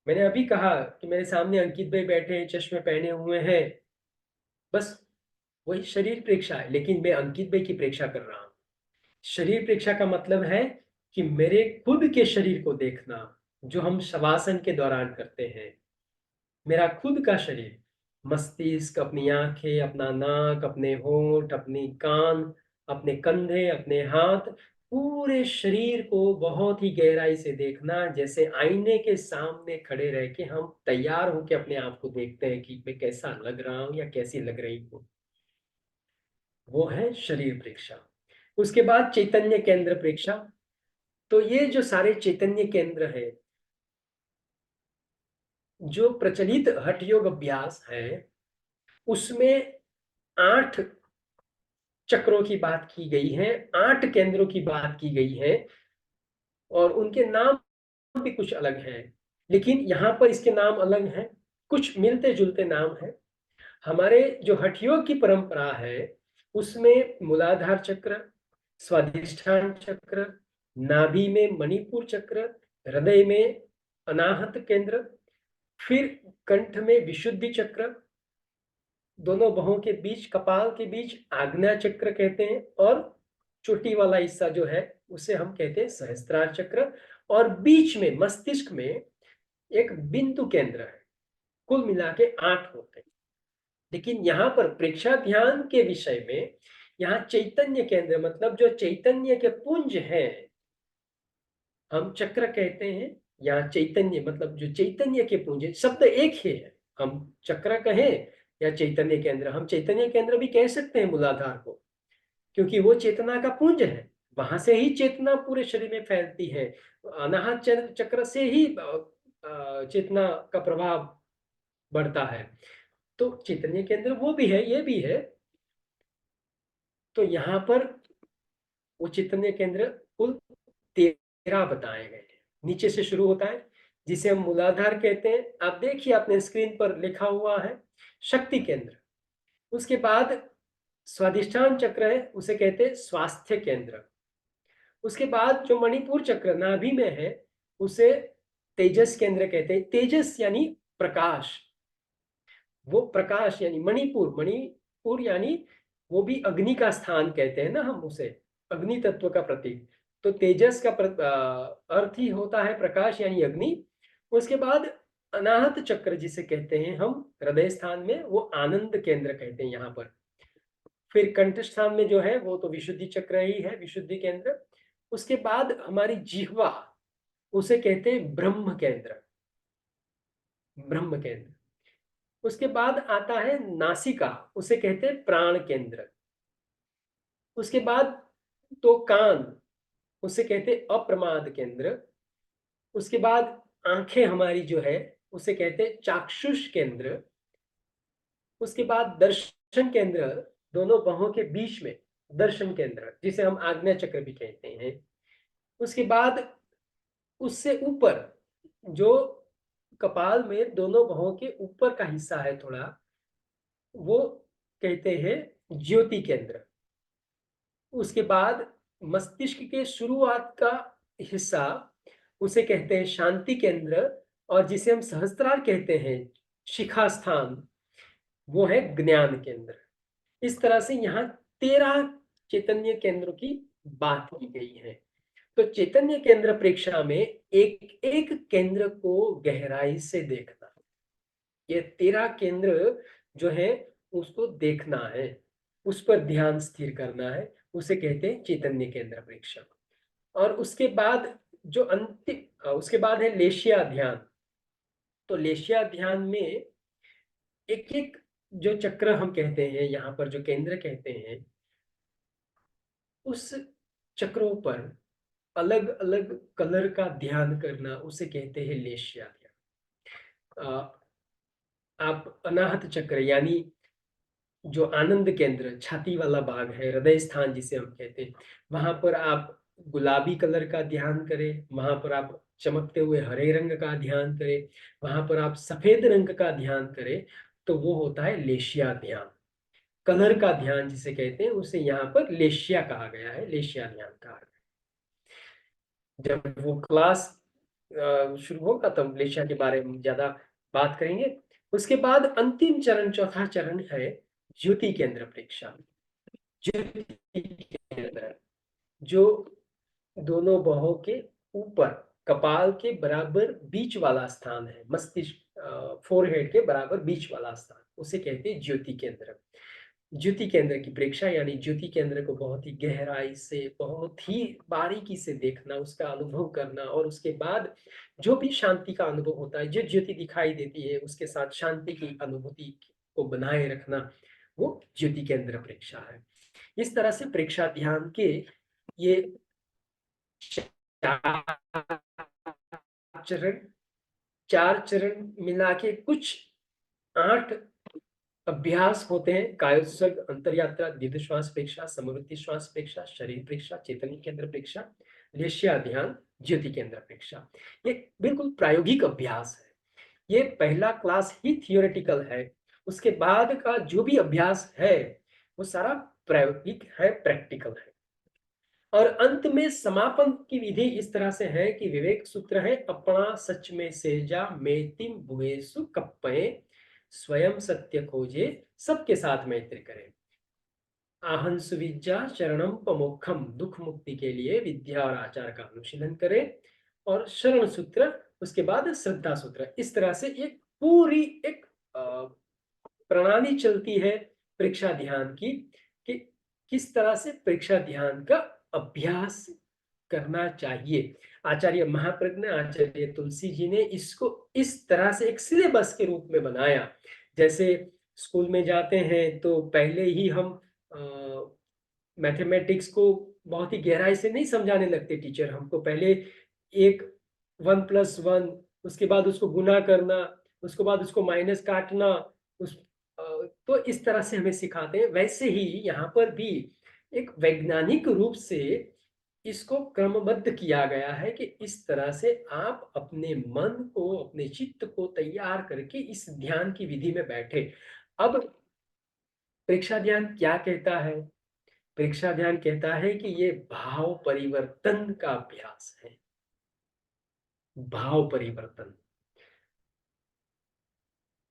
Speaker 1: मैंने अभी कहा कि मेरे सामने अंकित भाई बैठे हैं, चश्मे पहने हुए हैं, बस वही शरीर प्रेक्षा है, लेकिन मैं अंकित भाई की प्रेक्षा कर रहा हूं। शरीर प्रेक्षा का मतलब है कि मेरे खुद के शरीर को देखना, जो हम शवासन के दौरान करते हैं। मेरा खुद का शरीर, मस्तिष्क, अपनी आंखें, अपना नाक, अपने होंठ, अपनी कान, अपने कंधे, अपने हाथ, पूरे शरीर को बहुत ही गहराई से देखना, जैसे आईने के सामने खड़े रह के हम तैयार होकर अपने आप को देखते हैं कि मैं कैसा लग रहा हूं या कैसी लग रही हूं। वो है शरीर प्रेक्षा। उसके बाद चैतन्य केंद्र प्रेक्षा। तो ये जो सारे चैतन्य केंद्र है, जो प्रचलित हठ योग अभ्यास है, उसमें 8 चक्रों की बात की गई है, 8 केंद्रों की बात की गई है, और उनके नाम भी कुछ अलग हैं। लेकिन यहाँ पर इसके नाम अलग हैं, कुछ मिलते जुलते नाम हैं। हमारे जो हठ योग की परंपरा है, उसमें मूलाधार चक्र, स्वाधिष्ठान चक्र, नाभि में मणिपुर चक्र, हृदय में अनाहत केंद्र, फिर कंठ में विशुद्धि चक्र, दोनों भवों के बीच, कपाल के बीच आज्ञा चक्र कहते हैं, और चोटी वाला हिस्सा जो है उसे हम कहते हैं सहस्त्रार चक्र, और बीच में मस्तिष्क में एक बिंदु केंद्र है। कुल मिला के 8 होते हैं। लेकिन यहाँ पर प्रेक्षा ध्यान के विषय में, यहाँ चैतन्य केंद्र मतलब जो चैतन्य के पुंज हैं, हम चक्र कहते हैं, यहाँ चैतन्य मतलब जो चैतन्य के पुंज, शब्द एक ही है, हम चक्र कहें या चैतन्य केंद्र, हम चैतन्य केंद्र भी कह सकते हैं मूलाधार को, क्योंकि वो चेतना का पुंज है, वहां से ही चेतना पूरे शरीर में फैलती है। अनाहत चक्र से ही चेतना का प्रभाव बढ़ता है। तो चैतन्य केंद्र वो भी है, ये भी है। तो यहाँ पर वो चैतन्य केंद्र कुल 13 बताए गए हैं। नीचे से शुरू होता है, जिसे हम मूलाधार कहते हैं। आप देखिए अपने स्क्रीन पर लिखा हुआ है शक्ति केंद्र। उसके बाद स्वादिष्ठान चक्र है, उसे कहते हैं स्वास्थ्य केंद्र। उसके बाद जो मणिपुर चक्र नाभि में है, उसे तेजस केंद्र कहते हैं। तेजस यानी प्रकाश, वो प्रकाश यानी मणिपुर, मणिपुर यानी वो भी अग्नि का स्थान कहते हैं ना हम उसे, अग्नि तत्व का प्रतीक। तो तेजस का अर्थ ही होता है प्रकाश यानी अग्नि। उसके बाद अनाहत चक्र जिसे कहते हैं हम हृदय स्थान में, वो आनंद केंद्र कहते हैं यहाँ पर। फिर कंठ स्थान में जो है वो तो विशुद्धि चक्र ही है, विशुद्धि केंद्र। उसके बाद हमारी जिह्वा, उसे कहते हैं ब्रह्म केंद्र, ब्रह्म केंद्र। उसके बाद आता है नासिका, उसे कहते हैं प्राण केंद्र। उसके बाद तो कान, उसे कहते हैं अप्रमाद केंद्र। उसके बाद आंखें हमारी जो है, उसे कहते हैं चाक्षुष केंद्र। उसके बाद दर्शन केंद्र, दोनों बाहों के बीच में दर्शन केंद्र, जिसे हम आज्ञा चक्र भी कहते हैं। उसके बाद उससे ऊपर जो कपाल में दोनों बाहों के ऊपर का हिस्सा है थोड़ा, वो कहते हैं ज्योति केंद्र। उसके बाद मस्तिष्क के शुरुआत का हिस्सा, उसे कहते हैं शांति केंद्र। और जिसे हम सहस्त्रार कहते हैं, शिखा स्थान, वो है ज्ञान केंद्र। इस तरह से यहाँ 13 चैतन्य केंद्रों की बात की गई है। तो चैतन्य केंद्र प्रेक्षा में एक एक केंद्र को गहराई से देखना, ये 13 केंद्र जो है उसको देखना है, उस पर ध्यान स्थिर करना है, उसे कहते हैं चैतन्य केंद्र प्रेक्षा। और उसके बाद जो अंतिम, उसके बाद है लेशिया ध्यान। तो लेशिया ध्यान में एक एक जो चक्र हम कहते हैं, यहाँ पर जो केंद्र कहते हैं, उस चक्रों पर अलग अलग कलर का ध्यान करना, उसे कहते हैं लेशिया ध्यान। आप अनाहत चक्र यानी जो आनंद केंद्र, छाती वाला भाग है, हृदय स्थान जिसे हम कहते हैं, वहां पर आप गुलाबी कलर का ध्यान करें, वहां पर आप चमकते हुए हरे रंग का ध्यान करें, वहां पर आप सफेद रंग का ध्यान करें, तो वो होता है लेशिया ध्यान। कलर का ध्यान जिसे कहते हैं, उसे यहाँ पर लेशिया कहा गया है, लेशिया ध्यान कहा गया है। जब वो क्लास शुरू होगा तब लेशिया के बारे में ज्यादा बात करेंगे। उसके बाद अंतिम चरण, चौथा चरण है ज्योति केंद्र प्रेक्षा। ज्योति केंद्र जो दोनों बाहों के ऊपर कपाल के बराबर बीच वाला स्थान है, मस्तिष्क फोरहेड के बराबर बीच वाला स्थान, उसे कहते हैं ज्योति केंद्र। ज्योति केंद्र की प्रेक्षा यानी ज्योति केंद्र को बहुत ही गहराई से, बहुत ही बारीकी से देखना, उसका अनुभव करना, और उसके बाद जो भी शांति का अनुभव होता है, जो ज्योति दिखाई देती है उसके साथ शांति की अनुभूति को बनाए रखना, वो ज्योति केंद्र प्रेक्षा है। इस तरह से प्रेक्षा ध्यान के ये 4 चरण, 4 चरण मिला के कुछ 8 अभ्यास होते हैं। कायोत्सर्ग, अंतरयात्रा, दीर्घ श्वास प्रेक्षा, समवृत्ति श्वास प्रेक्षा, शरीर प्रेक्षा, चैतन्य केंद्र प्रेक्षा, लेशिया ध्यान, ज्योति केंद्र प्रेक्षा। ये बिल्कुल प्रायोगिक अभ्यास है। ये पहला क्लास ही थियोरेटिकल है, उसके बाद का जो भी अभ्यास है वो सारा प्रायोगिक है, प्रैक्टिकल है। और अंत में समापन की विधि इस तरह से है कि विवेक सूत्र है, अपना सच में सेजा मेतिम भुएसु कप्पये, स्वयं सत्य खोजे सबके साथ मैत्री करें। आहन सुविद्या शरणम पमोक्षम, दुख मुक्ति के लिए विद्या और आचार का अनुशीलन करें। और शरण सूत्र, उसके बाद श्रद्धा सूत्र। इस तरह से एक पूरी एक प्रणाली चलती है परीक्षा ध्यान की, कि किस तरह से परीक्षा ध्यान का अभ्यास करना चाहिए। आचार्य महाप्रज्ञ आचार्य तुलसी जी ने इसको इस तरह से एक सिलेबस के रूप में बनाया। जैसे स्कूल में जाते हैं तो पहले ही हम मैथमेटिक्स को बहुत ही गहराई से नहीं समझाने लगते टीचर, हमको पहले एक 1+1, उसके बाद उसको गुना करना, उसके बाद उसको माइनस काटना, तो इस तरह से हमें सिखाते हैं। वैसे ही यहाँ पर भी एक वैज्ञानिक रूप से इसको क्रमबद्ध किया गया है कि इस तरह से आप अपने मन को, अपने चित्त को तैयार करके इस ध्यान की विधि में बैठे। अब परीक्षा ध्यान क्या कहता है? परीक्षा ध्यान कहता है कि ये भाव परिवर्तन का अभ्यास है। भाव परिवर्तन,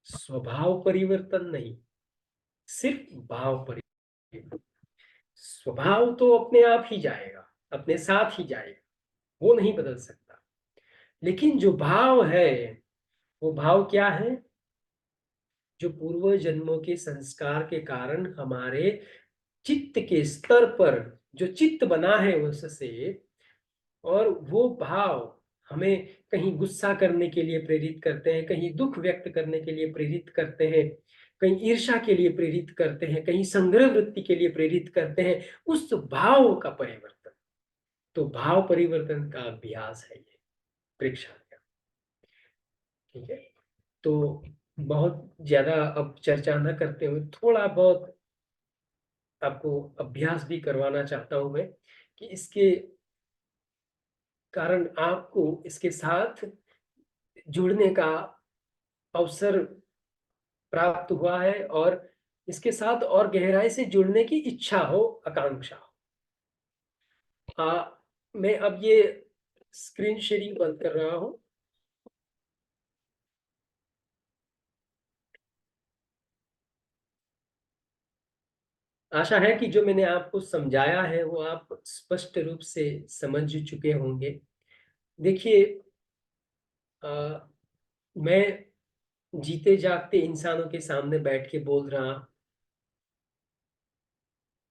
Speaker 1: स्वभाव परिवर्तन नहीं, सिर्फ भाव परिवर्तन। स्वभाव तो अपने आप ही जाएगा, अपने साथ ही जाएगा, वो नहीं बदल सकता। लेकिन जो भाव है, वो भाव क्या है? जो पूर्व जन्मों के संस्कार के कारण हमारे चित्त के स्तर पर जो चित्त बना है उससे, और वो भाव हमें कहीं गुस्सा करने के लिए प्रेरित करते हैं, कहीं दुख व्यक्त करने के लिए प्रेरित करते हैं, कहीं ईर्ष्या के लिए प्रेरित करते हैं, कहीं संग्रह वृत्ति के लिए प्रेरित करते हैं, उस भाव का परिवर्तन। तो भाव परिवर्तन का अभ्यास है ये परीक्षा का। ठीक है, तो बहुत ज्यादा अब चर्चा न करते हुए थोड़ा बहुत आपको अभ्यास भी करवाना चाहता हूं मैं, कि इसके कारण आपको इसके साथ जुड़ने का अवसर प्राप्त हुआ है, और इसके साथ और गहराई से जुड़ने की इच्छा हो, आकांक्षा हो। मैं अब ये स्क्रीन शेयरिंग बंद कर रहा हूं। आशा है कि जो मैंने आपको समझाया है वो आप स्पष्ट रूप से समझ चुके होंगे। देखिए, मैं जीते जागते इंसानों के सामने बैठ के बोल रहा,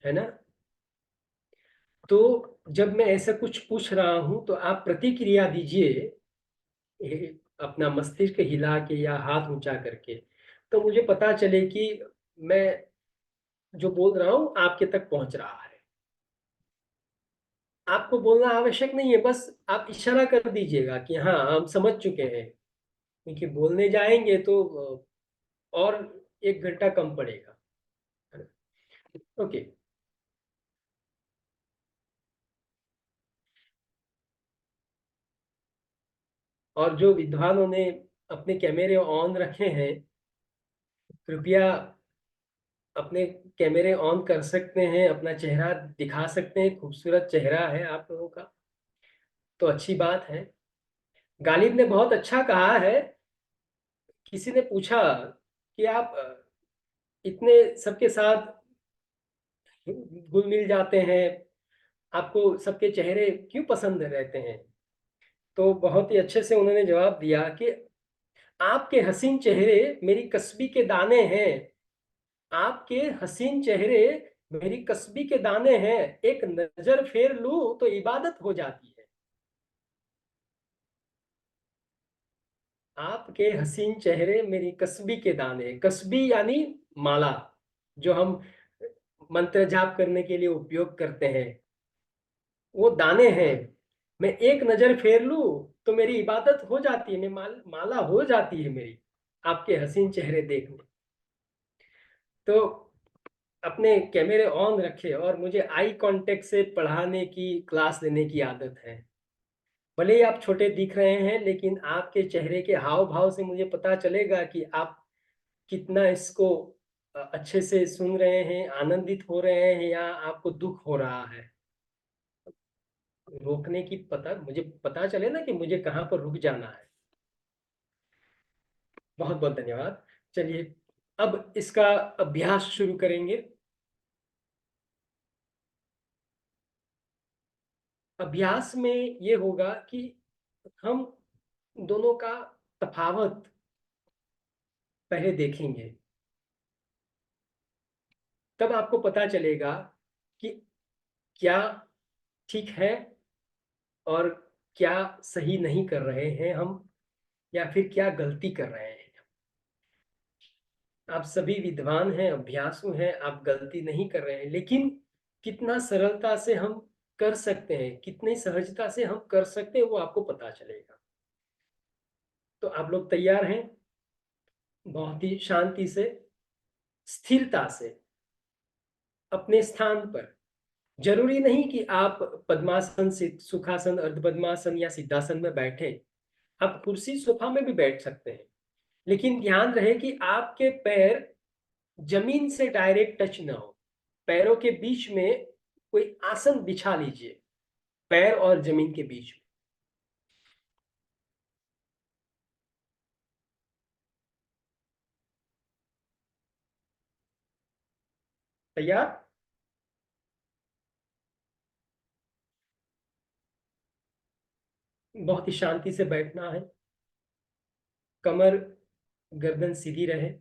Speaker 1: है ना? तो जब मैं ऐसा कुछ पूछ रहा हूं तो आप प्रतिक्रिया दीजिए, अपना मस्तिष्क हिला के या हाथ ऊंचा करके, तो मुझे पता चले कि मैं जो बोल रहा हूं आपके तक पहुंच रहा है। आपको बोलना आवश्यक नहीं है, बस आप इशारा कर दीजिएगा कि हाँ, हम समझ चुके हैं। क्योंकि बोलने जाएंगे तो और 1 घंटा कम पड़ेगा। ओके। और जो विद्वानों ने अपने कैमरे ऑन रखे हैं, कृपया अपने कैमरे ऑन कर सकते हैं, अपना चेहरा दिखा सकते हैं। खूबसूरत चेहरा है आप लोगों का, तो अच्छी बात है। गालिब ने बहुत अच्छा कहा है। किसी ने पूछा कि आप इतने सबके साथ घुल मिल जाते हैं, आपको सबके चेहरे क्यों पसंद रहते हैं? तो बहुत ही अच्छे से उन्होंने जवाब दिया कि आपके हसीन चेहरे मेरी कस्बी के दाने हैं। आपके हसीन चेहरे मेरी कस्बी के दाने हैं, एक नजर फेर लूं तो इबादत हो जाती है। आपके हसीन चेहरे मेरी कस्बी के दाने, कस्बी यानी माला, जो हम मंत्र जाप करने के लिए उपयोग करते हैं, वो दाने हैं। मैं एक नजर फेर लूं तो मेरी इबादत हो जाती है, मैं माला हो जाती है मेरी आपके हसीन चेहरे देखने। तो अपने कैमरे ऑन रखे, और मुझे आई कांटेक्ट से पढ़ाने की, क्लास लेने की आदत है। भले ही आप छोटे दिख रहे हैं, लेकिन आपके चेहरे के हाव भाव से मुझे पता चलेगा कि आप कितना इसको अच्छे से सुन रहे हैं, आनंदित हो रहे हैं, या आपको दुख हो रहा है। रोकने की मुझे पता चले ना कि मुझे कहाँ पर रुक जाना है। बहुत बहुत धन्यवाद। चलिए, अब इसका अभ्यास शुरू करेंगे। अभ्यास में ये होगा कि हम दोनों का तफावत पहले देखेंगे, तब आपको पता चलेगा कि क्या ठीक है और क्या सही नहीं कर रहे हैं हम, या फिर क्या गलती कर रहे हैं। आप सभी विद्वान हैं, अभ्यासु हैं, आप गलती नहीं कर रहे हैं, लेकिन कितना सरलता से हम कर सकते हैं, कितनी सहजता से हम कर सकते हैं, वो आपको पता चलेगा। तो आप लोग तैयार हैं? बहुत ही शांति से, स्थिरता से अपने स्थान पर। जरूरी नहीं कि आप पद्मासन, सुखासन, अर्ध पद्मासन या सिद्धासन में बैठे। आप कुर्सी, सोफा में भी बैठ सकते हैं, लेकिन ध्यान रहे कि आपके पैर जमीन से डायरेक्ट टच ना हो। पैरों के बीच में कोई आसन बिछा लीजिए, पैर और जमीन के बीच में। तैयार? बहुत ही शांति से बैठना है। कमर, गर्दन सीधी रहे,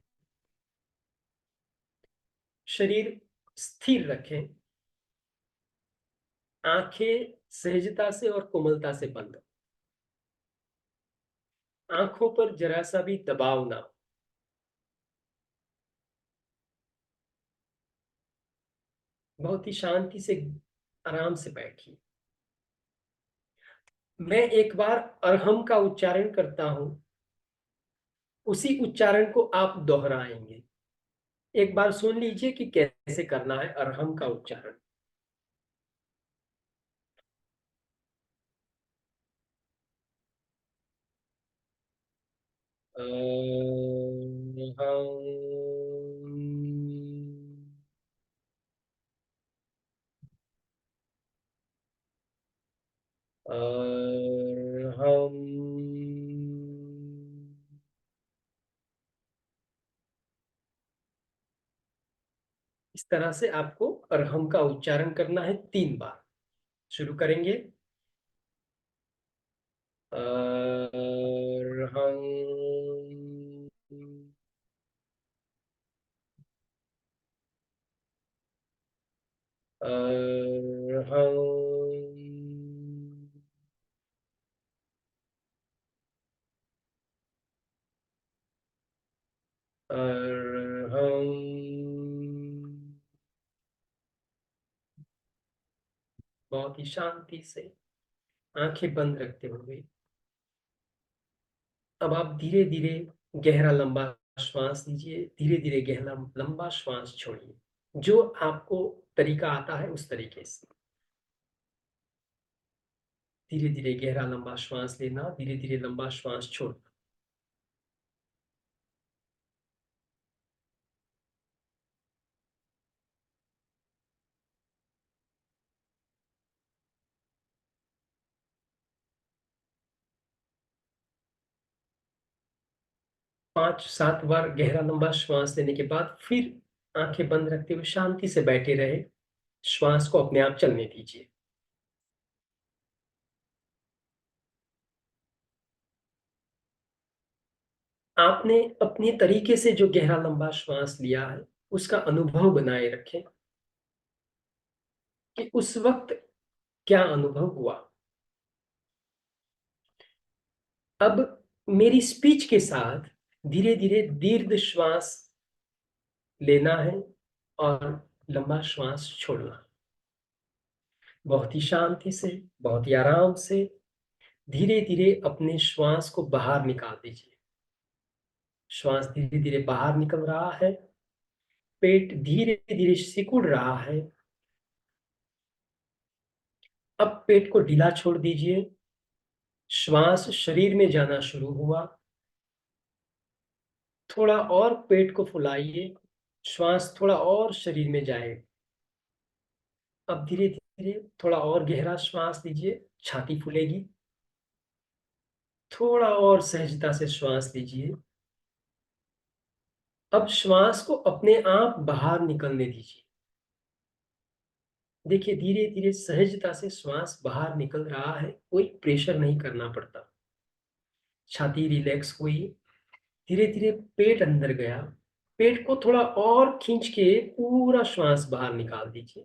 Speaker 1: शरीर स्थिर रखें, आंखें सहजता से और कोमलता से बंद। आंखों पर जरा सा भी दबाव ना हो। बहुत ही शांति से, आराम से बैठिए। मैं एक बार अरहम का उच्चारण करता हूं, उसी उच्चारण को आप दोहराएंगे। एक बार सुन लीजिए कि कैसे करना है अरहम का उच्चारण। अरहम। इस तरह से आपको अरहम का उच्चारण करना है 3 बार। शुरू करेंगे। अरहम। अरहम। अरहम। बहुत ही शांति से, आंखें बंद रखते हुए अब आप धीरे धीरे गहरा लंबा श्वास लीजिए। धीरे धीरे गहरा लंबा श्वास छोड़िए। जो आपको तरीका आता है उस तरीके से धीरे धीरे गहरा लंबा श्वास लेना, धीरे धीरे लंबा श्वास छोड़ना। पांच सात बार गहरा लंबा श्वास लेने के बाद फिर आंखें बंद रखते हुए शांति से बैठे रहे। श्वास को अपने आप चलने दीजिए। आपने अपने तरीके से जो गहरा लंबा श्वास लिया है उसका अनुभव बनाए रखें कि उस वक्त क्या अनुभव हुआ। अब मेरी स्पीच के साथ धीरे धीरे दीर्घ श्वास लेना है और लंबा श्वास छोड़ना। बहुत ही शांति से, बहुत ही आराम से धीरे धीरे अपने श्वास को बाहर निकाल दीजिए। श्वास धीरे धीरे बाहर निकल रहा है, पेट धीरे धीरे सिकुड़ रहा है। अब पेट को ढीला छोड़ दीजिए। श्वास शरीर में जाना शुरू हुआ। थोड़ा और पेट को फुलाइए, श्वास थोड़ा और शरीर में जाए। अब धीरे धीरे थोड़ा और गहरा श्वास लीजिए, छाती फूलेगी। थोड़ा और सहजता से श्वास लीजिए। अब श्वास को अपने आप बाहर निकलने दीजिए। देखिए धीरे धीरे सहजता से श्वास बाहर निकल रहा है, कोई प्रेशर नहीं करना पड़ता। छाती रिलैक्स हुई। धीरे धीरे पेट अंदर गया। पेट को थोड़ा और खींच के पूरा श्वास बाहर निकाल दीजिए।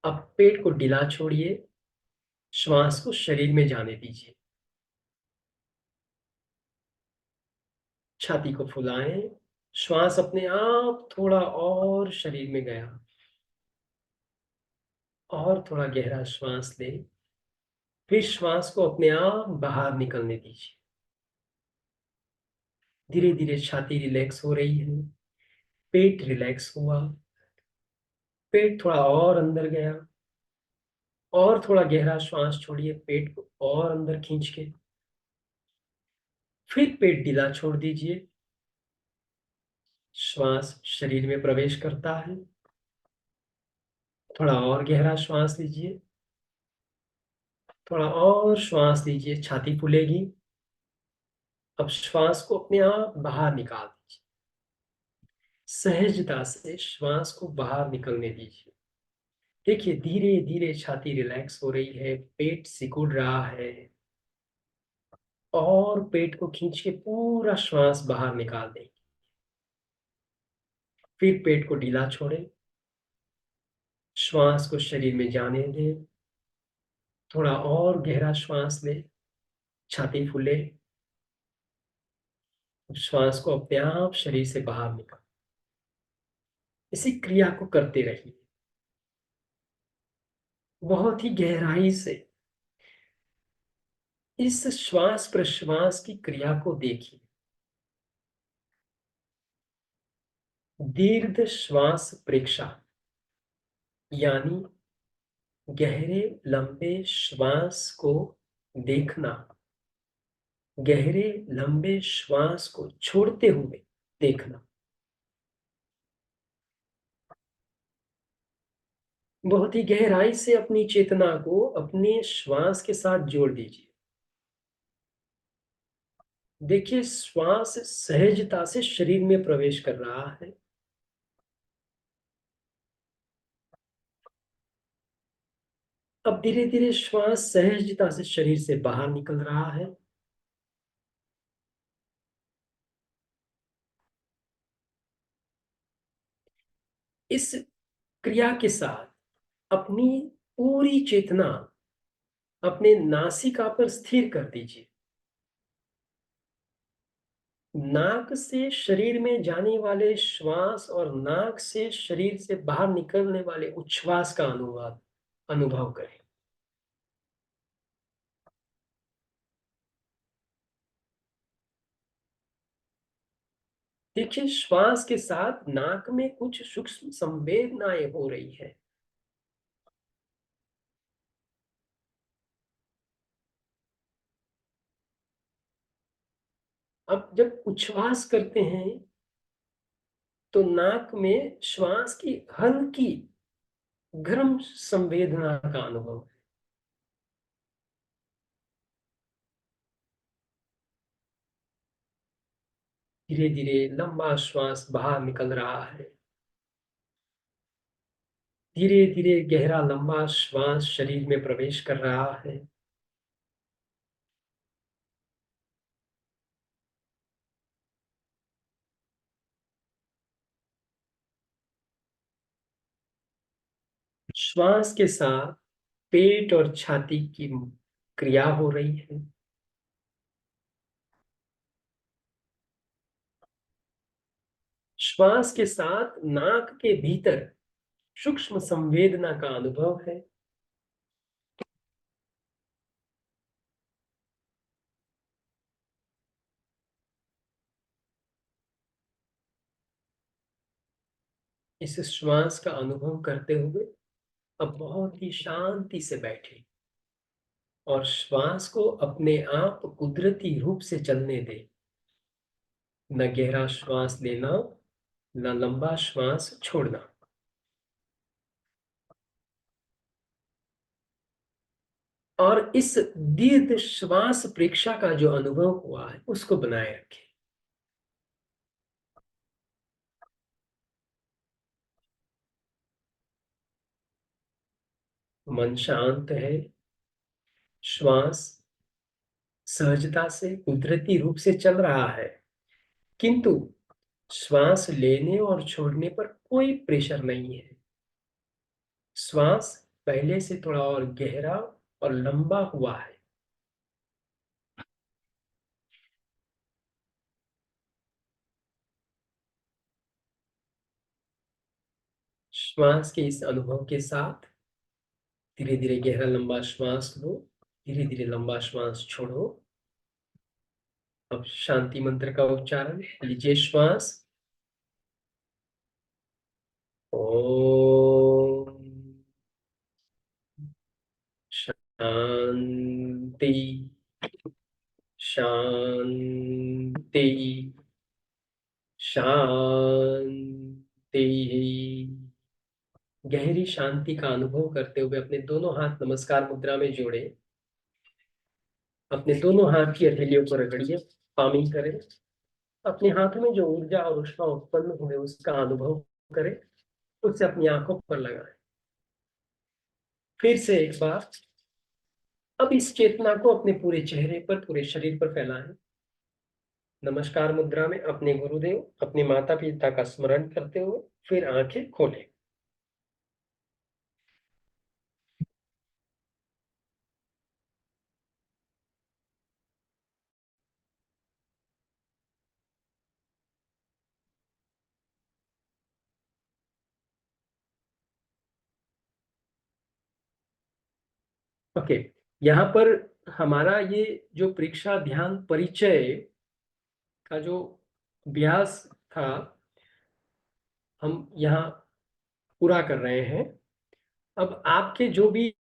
Speaker 1: अब पेट को ढीला छोड़िए। श्वास को शरीर में जाने दीजिए। छाती को फुलाएं। श्वास अपने आप थोड़ा और शरीर में गया। और थोड़ा गहरा श्वास लें। फिर श्वास को अपने आप बाहर निकलने दीजिए। धीरे धीरे छाती रिलैक्स हो रही है। पेट रिलैक्स हुआ। पेट थोड़ा और अंदर गया। और थोड़ा गहरा श्वास छोड़िए, पेट को और अंदर खींच के। फिर पेट ढीला छोड़ दीजिए। श्वास शरीर में प्रवेश करता है। थोड़ा और गहरा श्वास लीजिए। थोड़ा और श्वास लीजिए, छाती फूलेगी। अब श्वास को अपने आप बाहर निकाल दीजिए। सहजता से श्वास को बाहर निकलने दीजिए। देखिए धीरे धीरे छाती रिलैक्स हो रही है, पेट सिकुड़ रहा है। और पेट को खींच के पूरा श्वास बाहर निकाल दें। फिर पेट को ढीला छोड़ें। श्वास को शरीर में जाने दें। थोड़ा और गहरा श्वास लें। छाती फूले। श्वास को अपने आप शरीर से बाहर निकाल। इसी क्रिया को करते रहिए। बहुत ही गहराई से इस श्वास प्रश्वास की क्रिया को देखिए। दीर्घ श्वास प्रेक्षा यानी गहरे लंबे श्वास को देखना। गहरे लंबे श्वास को छोड़ते हुए देखना। बहुत ही गहराई से अपनी चेतना को अपने श्वास के साथ जोड़ दीजिए। देखिए श्वास सहजता से शरीर में प्रवेश कर रहा है। अब धीरे धीरे श्वास सहजता से शरीर से बाहर निकल रहा है। इस क्रिया के साथ अपनी पूरी चेतना अपने नासिका पर स्थिर कर दीजिए। नाक से शरीर में जाने वाले श्वास और नाक से शरीर से बाहर निकलने वाले उच्छ्वास का अनुभव करें। देखिए श्वास के साथ नाक में कुछ सूक्ष्म संवेदनाएं हो रही है। अब जब उच्छ्वास करते हैं तो नाक में श्वास की हल्की गर्म संवेदना का अनुभव है। धीरे धीरे लंबा श्वास बाहर निकल रहा है। धीरे धीरे गहरा लंबा श्वास शरीर में प्रवेश कर रहा है। श्वास के साथ पेट और छाती की क्रिया हो रही है। श्वास के साथ नाक के भीतर सूक्ष्म संवेदना का अनुभव है। इस श्वास का अनुभव करते हुए अब बहुत ही शांति से बैठे और श्वास को अपने आप कुदरती रूप से चलने दें। न गहरा श्वास लेना, न लंबा श्वास छोड़ना। और इस दीर्घ श्वास प्रेक्षा का जो अनुभव हुआ है उसको बनाए रखें। मन शांत है। श्वास सहजता से कुदरती रूप से चल रहा है, किंतु श्वास लेने और छोड़ने पर कोई प्रेशर नहीं है। श्वास पहले से थोड़ा और गहरा और लंबा हुआ है। श्वास के इस अनुभव के साथ धीरे धीरे गहरा लंबा श्वास लो, धीरे धीरे लंबा श्वास छोड़ो। अब शांति मंत्र का उच्चारण लीजिए। श्वास ओम शांति शांति शांति। गहरी शांति का अनुभव करते हुए अपने दोनों हाथ नमस्कार मुद्रा में जोड़े। अपने दोनों हाथ की हथेलियों को रगड़िए, पामिंग करें। अपने हाथों में जो ऊर्जा और ऊष्मा उत्पन्न हुए उसका अनुभव करें, उसे अपनी आंखों पर लगाएं। फिर से एक बार अब इस चेतना को अपने पूरे चेहरे पर, पूरे शरीर पर फैलाएं। नमस्कार मुद्रा में अपने गुरुदेव, अपने माता पिता का स्मरण करते हुए फिर आंखें खोलें। ओके, यहाँ पर हमारा ये जो परीक्षा ध्यान परिचय का जो अभ्यास था, हम यहाँ पूरा कर रहे हैं। अब आपके जो भी